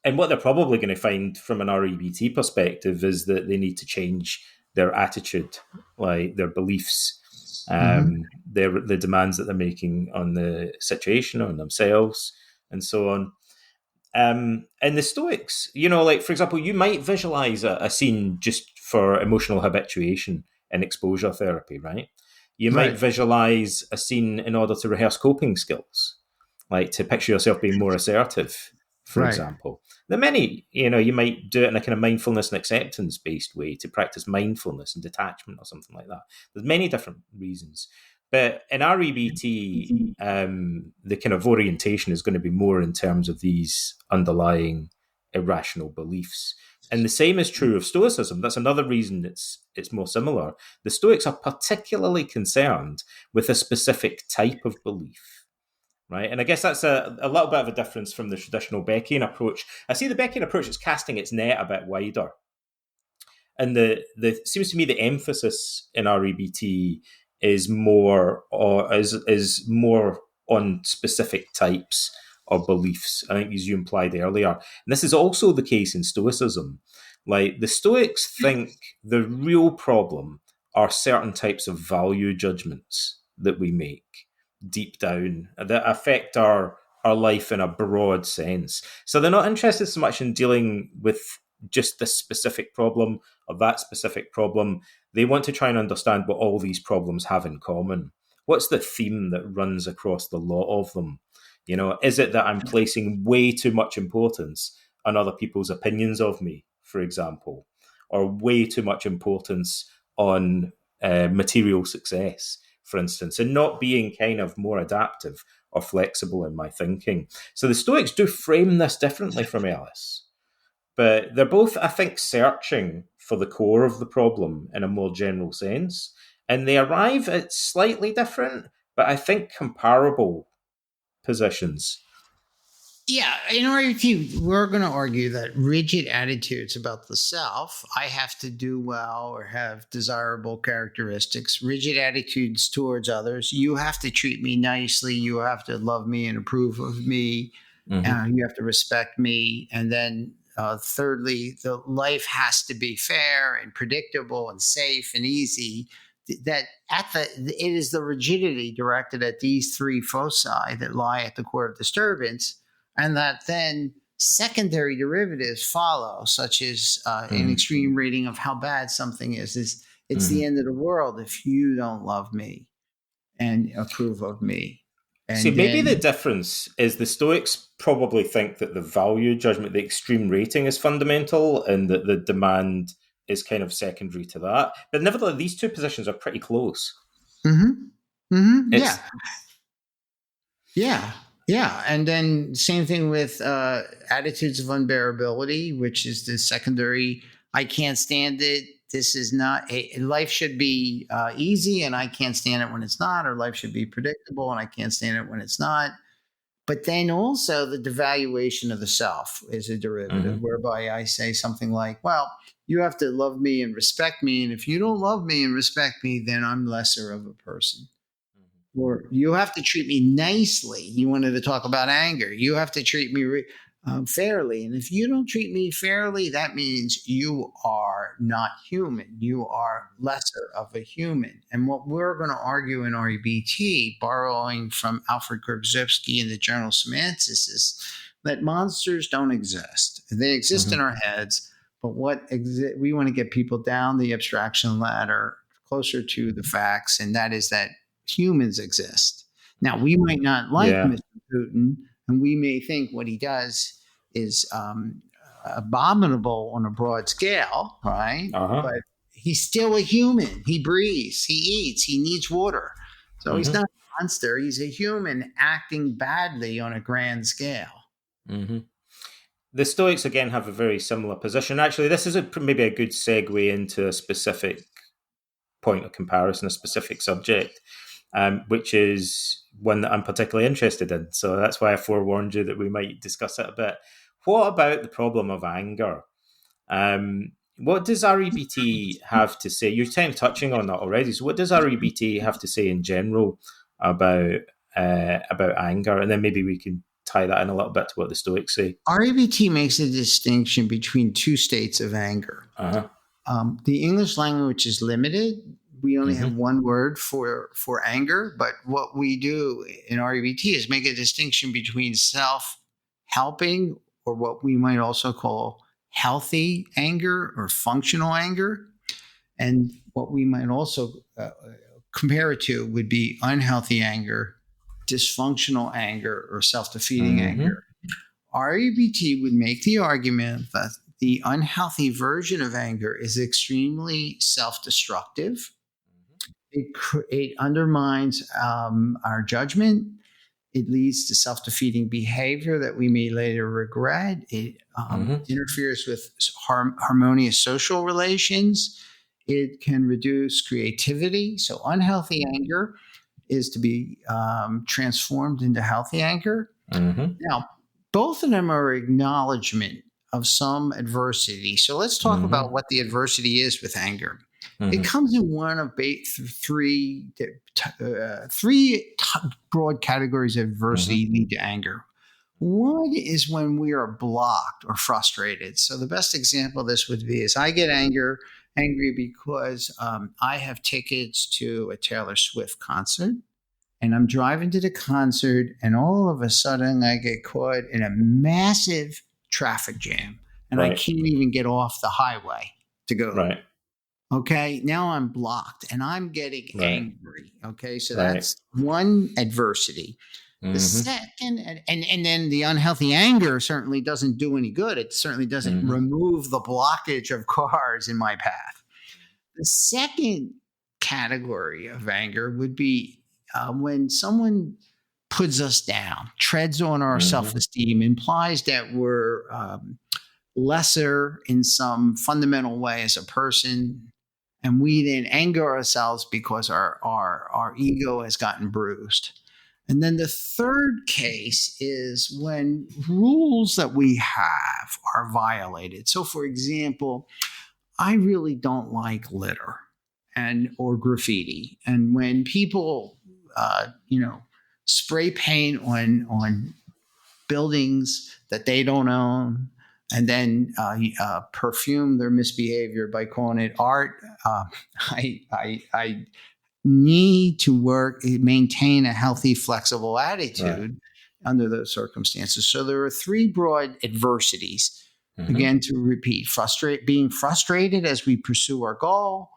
And what they're probably going to find from an REBT perspective is that they need to change their attitude, like their beliefs, the demands that they're making on the situation, on themselves, and so on. And the Stoics, like, for example, you might visualize a scene just for emotional habituation and exposure therapy, right? You might visualize a scene in order to rehearse coping skills, like to picture yourself being more assertive, for example. There are many, you might do it in a kind of mindfulness and acceptance based way to practice mindfulness and detachment or something like that. There's many different reasons. But in REBT, the kind of orientation is going to be more in terms of these underlying irrational beliefs. And the same is true of Stoicism. That's another reason it's more similar. The Stoics are particularly concerned with a specific type of belief, right? And I guess that's a little bit of a difference from the traditional Beckian approach. I see the Beckian approach is casting its net a bit wider. And the seems to me the emphasis in REBT is more on specific types of beliefs. I think, as you implied earlier, and this is also the case in Stoicism. Like, the Stoics think the real problem are certain types of value judgments that we make deep down that affect our life in a broad sense. So they're not interested so much in dealing with just this specific problem or that specific problem. They want to try and understand what all these problems have in common. What's the theme that runs across the lot of them? Is it that I'm placing way too much importance on other people's opinions of me, for example, or way too much importance on material success, for instance, and not being kind of more adaptive or flexible in my thinking? So the Stoics do frame this differently from Ellis. But they're both, I think, searching for the core of the problem in a more general sense. And they arrive at slightly different, but I think comparable positions. Yeah, we're going to argue that rigid attitudes about the self, I have to do well or have desirable characteristics, rigid attitudes towards others, you have to treat me nicely, you have to love me and approve of me, you have to respect me. And then thirdly, the life has to be fair and predictable and safe and easy. That it is the rigidity directed at these three foci that lie at the core of disturbance, and that then secondary derivatives follow, such as an extreme rating of how bad something is. It's the end of the world if you don't love me and approve of me. And see, maybe the difference is the Stoics probably think that the value judgment, the extreme rating, is fundamental, and that the demand is kind of secondary to that. But nevertheless, these two positions are pretty close. Yeah. Yeah. And then same thing with attitudes of unbearability, which is the secondary. I can't stand it. This is not life should be easy and I can't stand it when it's not, or life should be predictable and I can't stand it when it's not. But then also the devaluation of the self is a derivative, Mm-hmm. whereby I say something like, well, you have to love me and respect me. And if you don't love me and respect me, then I'm lesser of a person. Or you have to treat me nicely. You wanted to talk about anger. You have to treat me fairly. And if you don't treat me fairly, that means you are not human. You are lesser of a human. And what we're going to argue in REBT, borrowing from Alfred Korzybski in the Journal of Semantics, is that monsters don't exist. They exist in Mm-hmm. our heads, but we want to get people down the abstraction ladder closer to the facts, and that is that humans exist. Now, we might not like Yeah. Mr. Putin, and we may think what he does is abominable on a broad scale, right? Uh-huh. But he's still a human. He breathes, he eats, he needs water. So he's Mm-hmm. not a monster. He's a human acting badly on a grand scale. Mm-hmm. The Stoics again have a very similar position. Actually, this is maybe a good segue into a specific point of comparison, a specific subject, which is one that I'm particularly interested in. So that's why I forewarned you that we might discuss it a bit. What about the problem of anger? What does REBT have to say? You're kind of touching on that already. So, what does REBT have to say in general about anger? And then maybe we can tie that in a little bit to what the Stoics say. REBT makes a distinction between two states of anger. Uh-huh. The English language is limited. We only have Mm-hmm. one word for anger, but what we do in REBT is make a distinction between self-helping, or what we might also call healthy anger or functional anger, and what we might also compare it to would be unhealthy anger, dysfunctional anger, or self-defeating Mm-hmm. anger. REBT would make the argument that the unhealthy version of anger is extremely self-destructive. It undermines our judgment. It leads to self-defeating behavior that we may later regret. It Mm-hmm. interferes with harmonious social relations. It can reduce creativity. So unhealthy anger is to be transformed into healthy anger. Mm-hmm. Now, both of them are acknowledgement of some adversity. So let's talk Mm-hmm. about what the adversity is with anger. It Mm-hmm. comes in one of three broad categories of adversity Mm-hmm. lead to anger. One is when we are blocked or frustrated. So the best example of this would be is I get angry because I have tickets to a Taylor Swift concert, and I'm driving to the concert, and all of a sudden I get caught in a massive traffic jam, and I Right. can't even get off the highway to go. Right. Okay, now I'm blocked and I'm getting Right. angry. Okay, so Right. that's one adversity. The Mm-hmm. second, and then the unhealthy anger certainly doesn't do any good. It certainly doesn't Mm-hmm. remove the blockage of cars in my path. The second category of anger would be when someone puts us down, treads on our Mm-hmm. self-esteem, implies that we're lesser in some fundamental way as a person, and we then anger ourselves because our ego has gotten bruised. And then the third case is when rules that we have are violated. So, for example, I really don't like litter or graffiti, and when people, spray paint on buildings that they don't own, and then perfume their misbehavior by calling it art. I need to maintain a healthy, flexible attitude under those circumstances. So there are three broad adversities. Mm-hmm. Again, to repeat, being frustrated as we pursue our goal.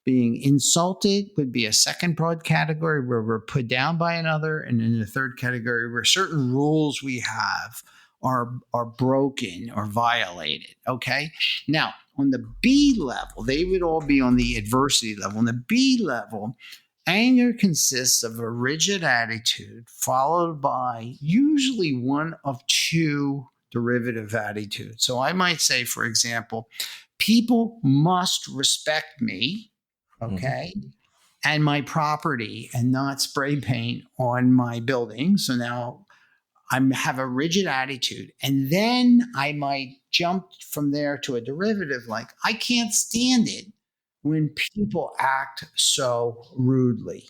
Being insulted would be a second broad category where we're put down by another. And in the third category where certain rules we have are broken or violated. Okay. Now, on the B level, they would all be on the adversity level. On the B level, Anger consists of a rigid attitude followed by usually one of two derivative attitudes. So I might say, for example, people must respect me, okay, and my property and not spray paint on my building. So now I have a rigid attitude. And then I might jump from there to a derivative like, I can't stand it when people act so rudely.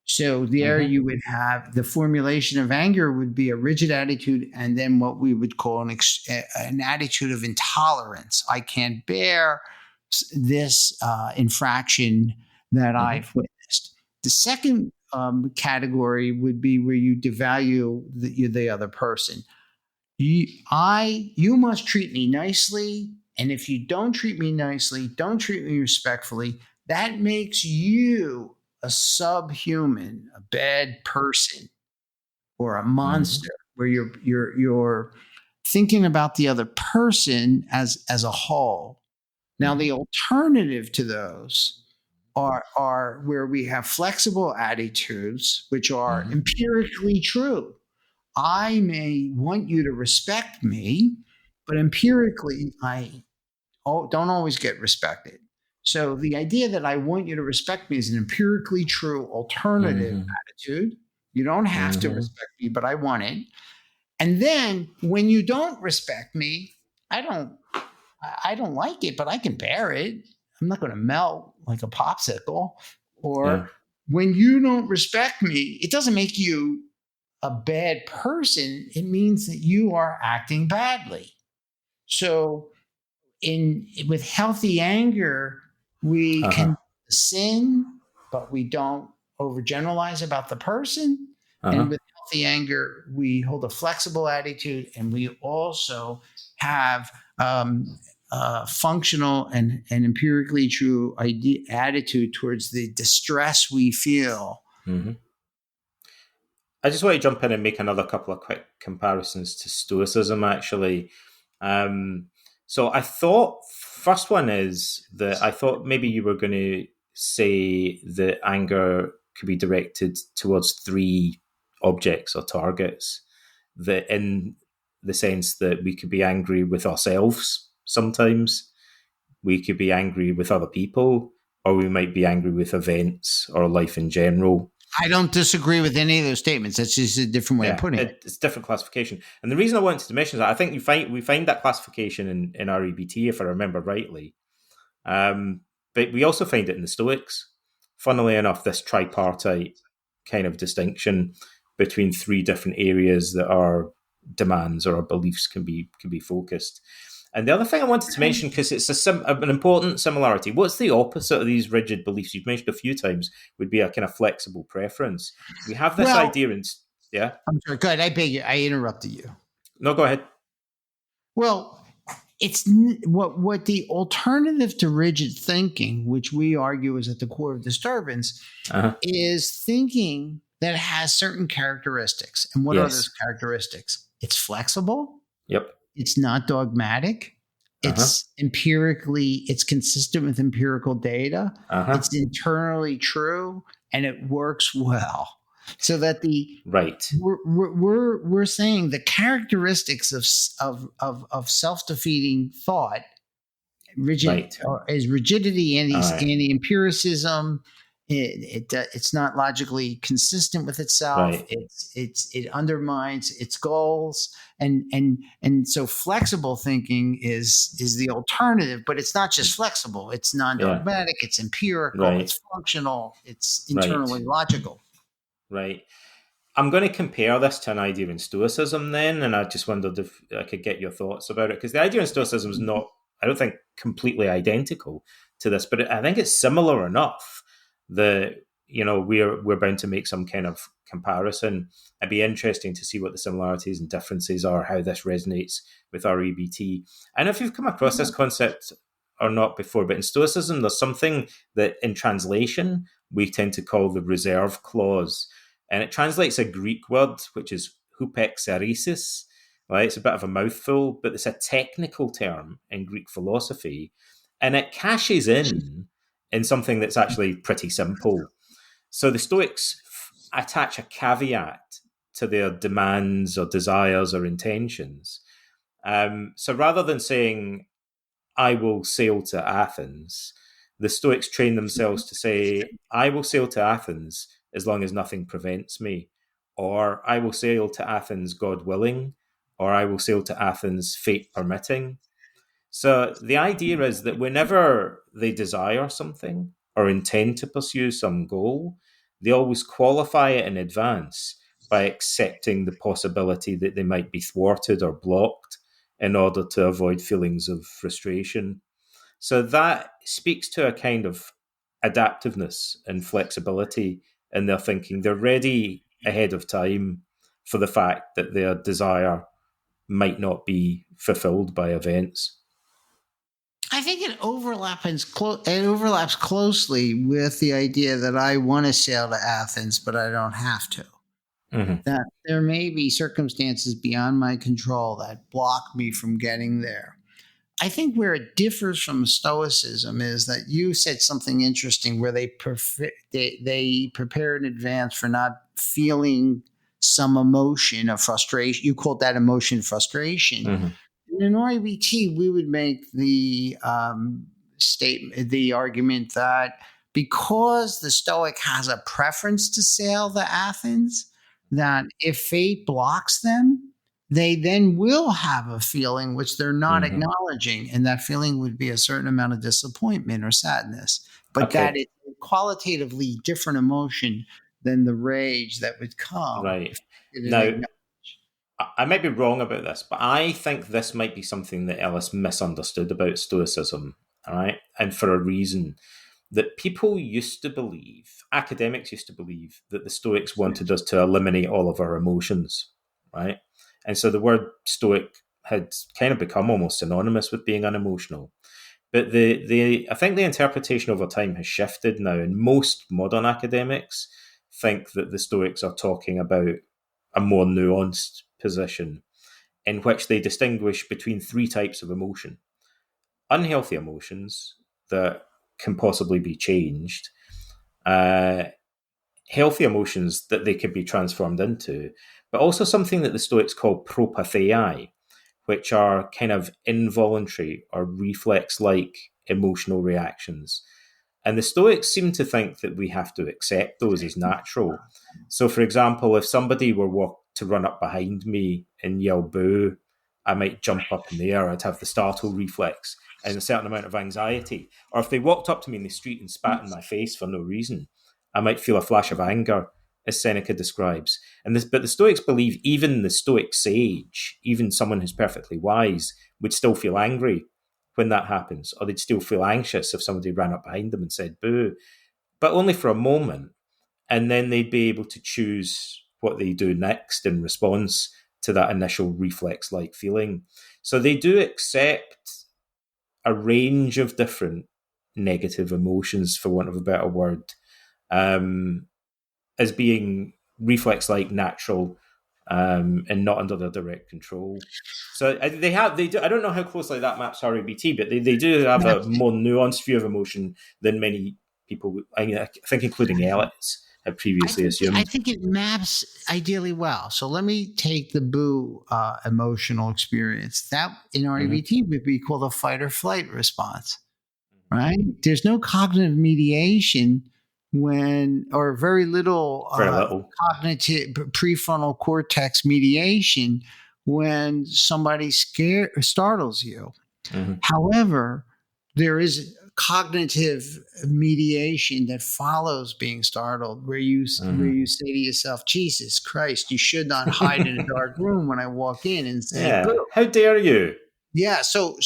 So there you would have the formulation of anger would be a rigid attitude, and then what we would call an attitude of intolerance. I can't bear this infraction that I've witnessed. The second category would be where you devalue the other person. You must treat me nicely, and if you don't treat me nicely, don't treat me respectfully, that makes you a subhuman, a bad person, or a monster, where you're thinking about the other person as a whole. Now, the alternative to those are where we have flexible attitudes, which are empirically true. I may want you to respect me, but empirically, I don't always get respected. So the idea that I want you to respect me is an empirically true alternative attitude. You don't have to respect me, but I want it. And then when you don't respect me, I don't like it, but I can bear it. I'm not going to melt like a popsicle. Or when you don't respect me, it doesn't make you a bad person. It means that you are acting badly. So with healthy anger, we can sin, but we don't overgeneralize about the person. And with healthy anger, we hold a flexible attitude, and we also have functional and empirically true attitude towards the distress we feel. I just want to jump in and make another couple of quick comparisons to Stoicism, actually. So I thought, first one is that I thought maybe you were going to say that anger could be directed towards three objects or targets, that in the sense that we could be angry with ourselves sometimes, we could be angry with other people, or we might be angry with events or life in general. I don't disagree with any of those statements. That's just a different way of putting it. It's a different classification. And the reason I wanted to mention that, I think we find that classification in REBT, if I remember rightly. But we also find it in the Stoics. Funnily enough, this tripartite kind of distinction between three different areas that our demands or our beliefs can be focused. And the other thing I wanted to mention, because it's an important similarity, what's the opposite of these rigid beliefs? You've mentioned a few times would be a kind of flexible preference. We have this idea in... Yeah? I'm sorry, go ahead. I beg you. I interrupted you. No, go ahead. Well, it's what the alternative to rigid thinking, which we argue is at the core of disturbance, is thinking that has certain characteristics. And what are those characteristics? It's flexible. Yep. It's not dogmatic. It's it's consistent with empirical data. It's internally true, and it works well. So that we're saying the characteristics of self-defeating thought, is rigidity, anti-empiricism. It's not logically consistent with itself. It undermines its goals, and so flexible thinking is the alternative. But it's not just flexible; it's non-dogmatic. It's empirical. It's functional. It's internally logical. Right. I'm going to compare this to an idea in Stoicism then, and I just wondered if I could get your thoughts about it, because the idea in Stoicism is not, I don't think, completely identical to this, but I think it's similar enough that, we're bound to make some kind of comparison. It'd be interesting to see what the similarities and differences are, how this resonates with our REBT. And if you've come across this concept or not before, but in Stoicism, there's something that in translation we tend to call the reserve clause. And it translates a Greek word, which is hupexeresis. Right? It's a bit of a mouthful, but it's a technical term in Greek philosophy. And it cashes in something that's actually pretty simple. So the Stoics attach a caveat to their demands or desires or intentions. So rather than saying, I will sail to Athens, the Stoics train themselves to say, I will sail to Athens as long as nothing prevents me, or I will sail to Athens, God willing, or I will sail to Athens, fate permitting. So the idea is that whenever they desire something or intend to pursue some goal, they always qualify it in advance by accepting the possibility that they might be thwarted or blocked in order to avoid feelings of frustration. So that speaks to a kind of adaptiveness and flexibility in their thinking. They're ready ahead of time for the fact that their desire might not be fulfilled by events. I think it overlaps closely with the idea that I want to sail to Athens, but I don't have to. Mm-hmm. That there may be circumstances beyond my control that block me from getting there. I think where it differs from Stoicism is that you said something interesting where they prepare in advance for not feeling some emotion of frustration. You called that emotion frustration. Mm-hmm. In an REBT, we would make the argument that because the Stoic has a preference to sail to Athens, that if fate blocks them, they then will have a feeling which they're not Mm-hmm. acknowledging, and that feeling would be a certain amount of disappointment or sadness. But that it's a qualitatively different emotion than the rage that would come. Right. If Now, I might be wrong about this, but I think this might be something that Ellis misunderstood about Stoicism, all right? And for a reason that people used to believe, academics used to believe, that the Stoics wanted us to eliminate all of our emotions, right? And so the word Stoic had kind of become almost synonymous with being unemotional. But I think the interpretation over time has shifted now, and most modern academics think that the Stoics are talking about a more nuanced position in which they distinguish between three types of emotion: unhealthy emotions that can possibly be changed, healthy emotions that they can be transformed into, but also something that the Stoics call propatheiai, which are kind of involuntary or reflex-like emotional reactions. And the Stoics seem to think that we have to accept those as natural. So, for example, if somebody were to run up behind me and yell boo, I might jump up in the air. I'd have the startle reflex and a certain amount of anxiety. Or if they walked up to me in the street and spat in my face for no reason, I might feel a flash of anger, as Seneca describes. But the Stoics believe even the Stoic sage, even someone who's perfectly wise, would still feel angry when that happens, or they'd still feel anxious if somebody ran up behind them and said boo, but only for a moment. And then they'd be able to choose what they do next in response to that initial reflex-like feeling. So they do accept a range of different negative emotions, for want of a better word, as being reflex-like, natural, and not under their direct control. So they do. I don't know how closely that maps REBT, but they do have a more nuanced view of emotion than many people, I think, including Ellis, had previously assumed. I think it maps ideally well. So let me take the boo emotional experience. That in REBT would be called a fight or flight response, right? There's no cognitive mediation or very little cognitive prefrontal cortex mediation when somebody startles you. Mm-hmm. However, there is cognitive mediation that follows being startled, where you say to yourself, Jesus Christ, you should not hide in a dark room when I walk in and say, boo. How dare you? Yeah. So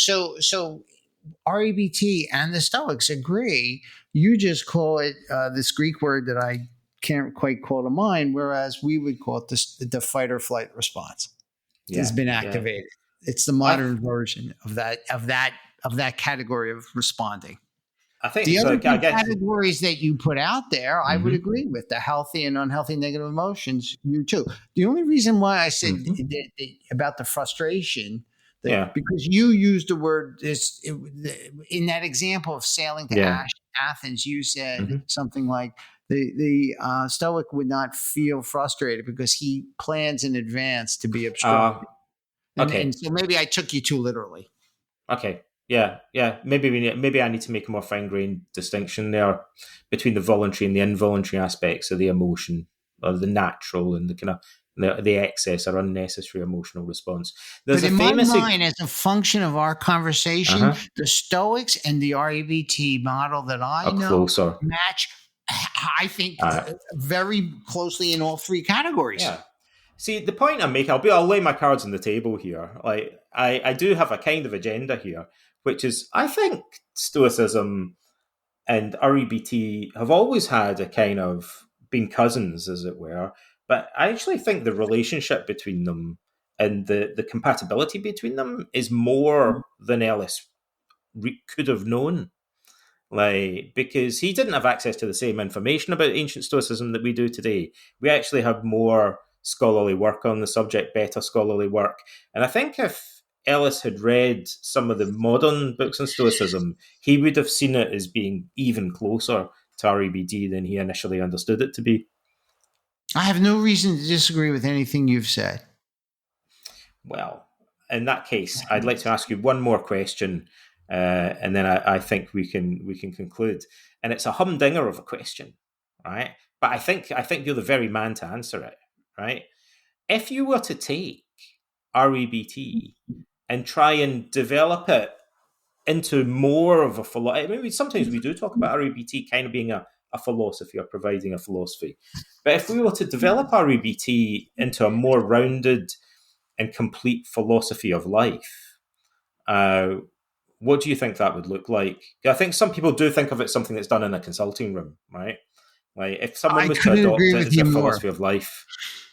REBT and the Stoics agree. You just call it this Greek word that I can't quite call to mind, whereas we would call it the fight or flight response. Has been activated. It's the modern version of that category of responding. I think the other categories that you put out there, I would agree with the healthy and unhealthy negative emotions. You too. The only reason why I said about the frustration, because you used the word in that example of sailing to Athens, you said something like The Stoic would not feel frustrated because he plans in advance to be obstructed. Okay. And so maybe I took you too literally. Okay. Yeah. Maybe I need to make a more fine-grained distinction there between the voluntary and the involuntary aspects of the emotion, or the natural and the kind of the excess or unnecessary emotional response. There's But a in my famous mind, as a function of our conversation, the Stoics and the REBT model that I a know closer. match, I think, very closely in all three categories. Yeah. See, the point I'm making, I'll lay my cards on the table here. Like, I do have a kind of agenda here, which is, I think Stoicism and REBT have always had a kind of been cousins, as it were. But I actually think the relationship between them and the compatibility between them is more than Ellis could have known. Like, because he didn't have access to the same information about ancient Stoicism that we do today. We actually have more scholarly work on the subject, better scholarly work. And I think if Ellis had read some of the modern books on Stoicism, he would have seen it as being even closer to REBT than he initially understood it to be. I have no reason to disagree with anything you've said. Well, in that case, I'd like to ask you one more question, and then I think we can conclude. And it's a humdinger of a question, right? But I think you're the very man to answer it, right? If you were to take REBT and try and develop it into more of a philosophy, I mean, sometimes we do talk about REBT kind of being a philosophy or providing a philosophy. But if we were to develop REBT into a more rounded and complete philosophy of life, what do you think that would look like? I think some people do think of it as something that's done in a consulting room, right? Like, if someone was to adopt it as a philosophy of life.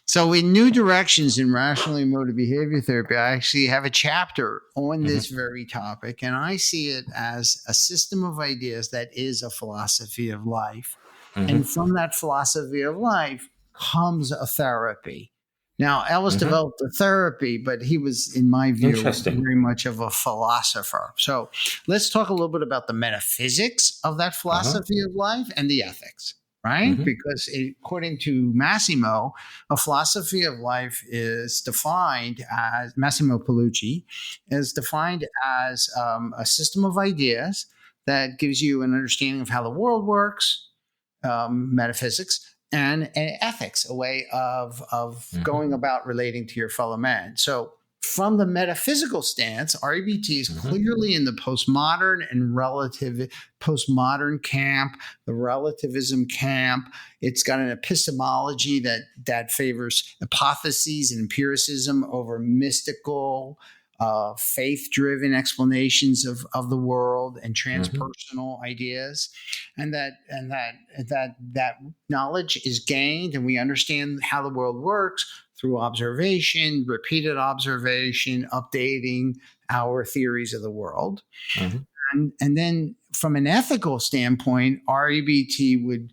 So in New Directions in Rational Emotive Behaviour Therapy, I actually have a chapter on this very topic, and I see it as a system of ideas that is a philosophy of life. And from that philosophy of life comes a therapy. Now, Ellis developed a therapy, but he was, in my view, very much of a philosopher. So let's talk a little bit about the metaphysics of that philosophy of life and the ethics. Right? Because according to Massimo, a philosophy of life is defined as, Massimo Paolucci, is defined as a system of ideas that gives you an understanding of how the world works, metaphysics, and ethics, a way of going about relating to your fellow man. So from the metaphysical stance, REBT is clearly in the postmodern and postmodern camp, the relativism camp. It's got an epistemology that favors hypotheses and empiricism over mystical, faith-driven explanations of the world and transpersonal ideas, and that knowledge is gained, and we understand how the world works through observation, repeated observation, updating our theories of the world. And then from an ethical standpoint, REBT would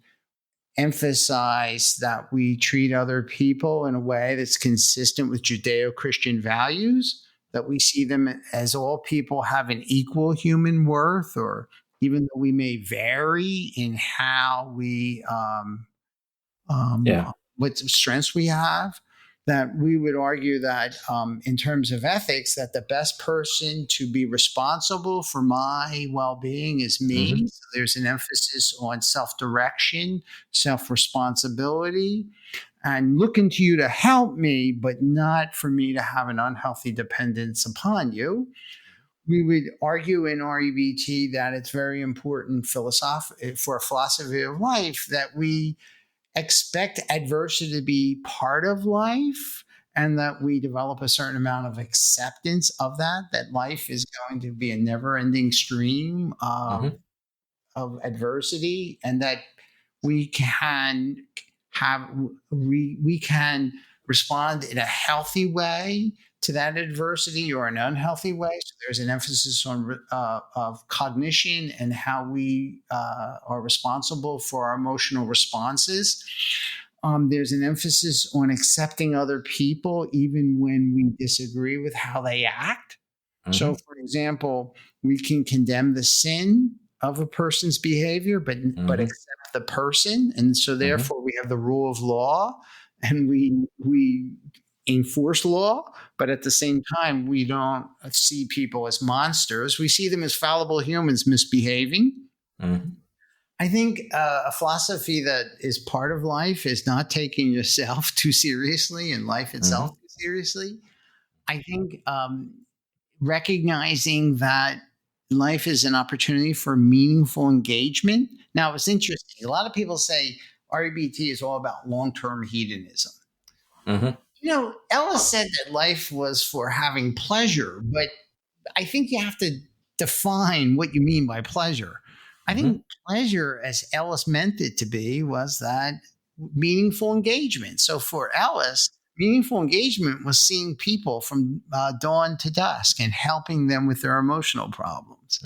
emphasize that we treat other people in a way that's consistent with Judeo-Christian values, that we see them as all people have an equal human worth, or even though we may vary in how we, what strengths we have, that we would argue that in terms of ethics, that the best person to be responsible for my well-being is me. So there's an emphasis on self-direction, self-responsibility, and looking to you to help me, but not for me to have an unhealthy dependence upon you. We would argue in REBT that it's very important for a philosophy of life that we expect adversity to be part of life, and that we develop a certain amount of acceptance of that life is going to be a never-ending stream of adversity, and that we can respond in a healthy way to that adversity or an unhealthy way. So there's an emphasis on of cognition and how we are responsible for our emotional responses. There's an emphasis on accepting other people even when we disagree with how they act. So, for example, we can condemn the sin of a person's behavior, but accept the person, and so therefore we have the rule of law, and we enforce law, but at the same time we don't see people as monsters. We see them as fallible humans misbehaving. I think a philosophy that is part of life is not taking yourself too seriously and life itself too seriously. I think recognizing that life is an opportunity for meaningful engagement. Now, it's interesting. A lot of people say REBT is all about long-term hedonism. Ellis said that life was for having pleasure, but I think you have to define what you mean by pleasure. I think pleasure, as Ellis meant it to be, was that meaningful engagement. So for Ellis, meaningful engagement was seeing people from dawn to dusk and helping them with their emotional problems.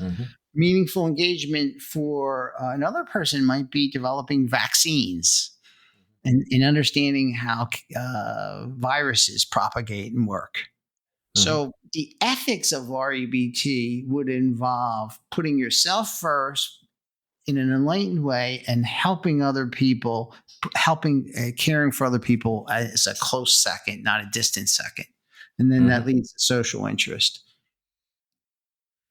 Meaningful engagement for another person might be developing vaccines and understanding how viruses propagate and work. So the ethics of REBT would involve putting yourself first in an enlightened way and helping other people, caring for other people as a close second, not a distant second. And then that leads to social interest.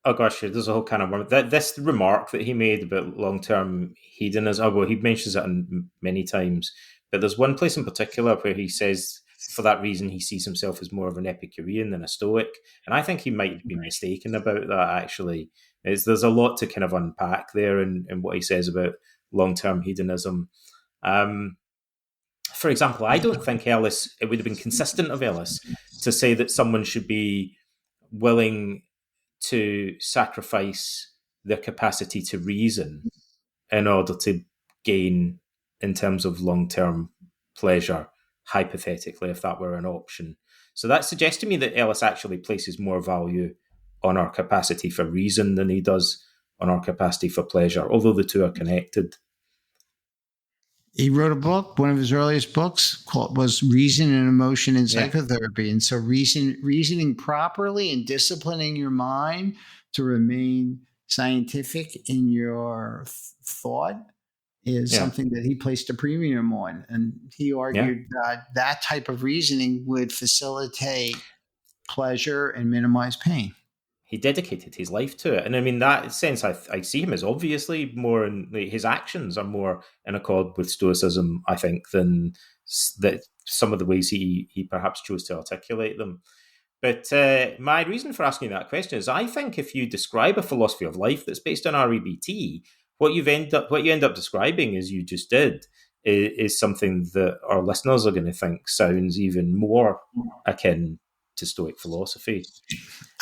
Oh gosh, there's a whole kind of this remark that he made about long-term hedonism. Well, he mentions it many times, but there's one place in particular where he says, for that reason, he sees himself as more of an Epicurean than a Stoic, and I think he might be mistaken about that. Actually, there's a lot to kind of unpack there in what he says about long-term hedonism. For example, I don't think it would have been consistent of Ellis to say that someone should be willing to sacrifice their capacity to reason in order to gain in terms of long-term pleasure, hypothetically, if that were an option. So that suggests to me that Ellis actually places more value on our capacity for reason than he does on our capacity for pleasure, although the two are connected. He wrote a book, one of his earliest books was Reason and Emotion in Psychotherapy. And so reasoning properly and disciplining your mind to remain scientific in your thought is something that he placed a premium on. And he argued that type of reasoning would facilitate pleasure and minimize pain. He dedicated his life to it. And I mean, that sense, I see him as obviously more his actions are more in accord with Stoicism, I think, than that some of the ways he perhaps chose to articulate them. But my reason for asking that question is I think if you describe a philosophy of life that's based on REBT, what you end up describing, as you just did, is something that our listeners are going to think sounds even more akin to Stoic philosophy.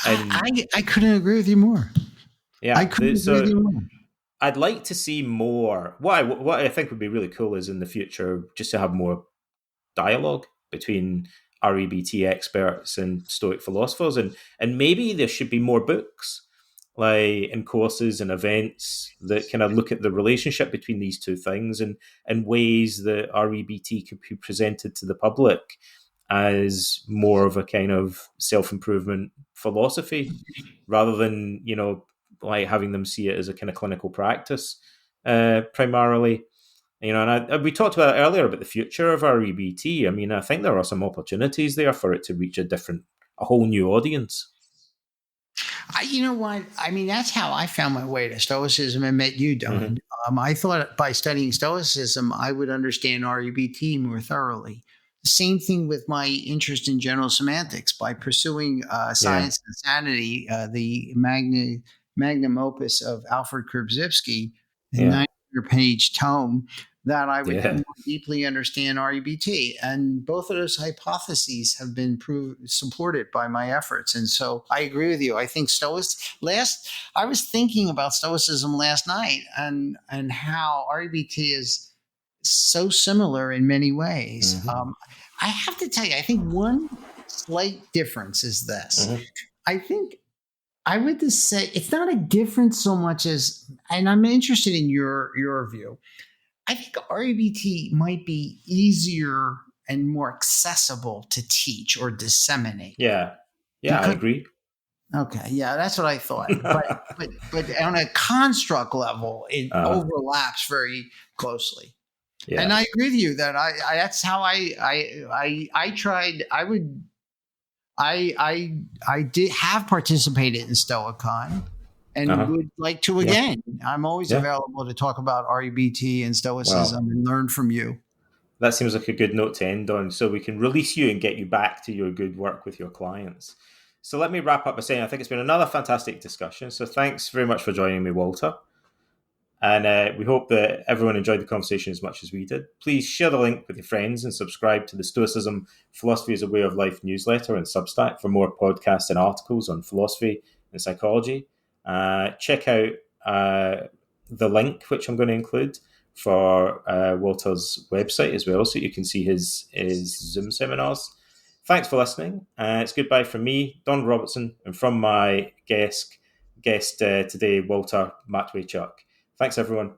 And I couldn't agree with you more. Yeah, I couldn't agree with you more. I'd like to see more. What I think would be really cool is in the future just to have more dialogue between REBT experts and Stoic philosophers, and maybe there should be more books, like in courses and events that kind of look at the relationship between these two things and ways that REBT could be presented to the public as more of a kind of self-improvement philosophy rather than, like having them see it as a kind of clinical practice primarily. And we talked about earlier about the future of REBT. I mean, I think there are some opportunities there for it to reach a whole new audience. You know what? I mean, that's how I found my way to Stoicism and met you, Don. I thought by studying Stoicism, I would understand REBT more thoroughly. The same thing with my interest in general semantics. By pursuing Science and Sanity, the magnum opus of Alfred Kurzybski, a 900-page tome, that I would more deeply understand REBT. And both of those hypotheses have been supported by my efforts. And so I agree with you. I think I was thinking about Stoicism last night and how REBT is so similar in many ways. I have to tell you, I think one slight difference is this. I think I would just say it's not a difference so much as, and I'm interested in your view, I think REBT might be easier and more accessible to teach or disseminate. Yeah, I agree. Okay, yeah, that's what I thought. But on a construct level, it overlaps very closely. Yeah. And I agree with you that I that's how I tried. I did have participated in Stoicon and would like to again. I'm always available to talk about REBT and Stoicism and learn from you. That seems like a good note to end on, so we can release you and get you back to your good work with your clients. So let me wrap up by saying I think it's been another fantastic discussion. So thanks very much for joining me, Walter. And we hope that everyone enjoyed the conversation as much as we did. Please share the link with your friends and subscribe to the Stoicism Philosophy as a Way of Life newsletter and Substack for more podcasts and articles on philosophy and psychology. Check out the link, which I'm going to include, for Walter's website as well, so you can see his Zoom seminars. Thanks for listening. It's goodbye from me, Don Robertson, and from my guest today, Walter Matweychuk. Thanks, everyone.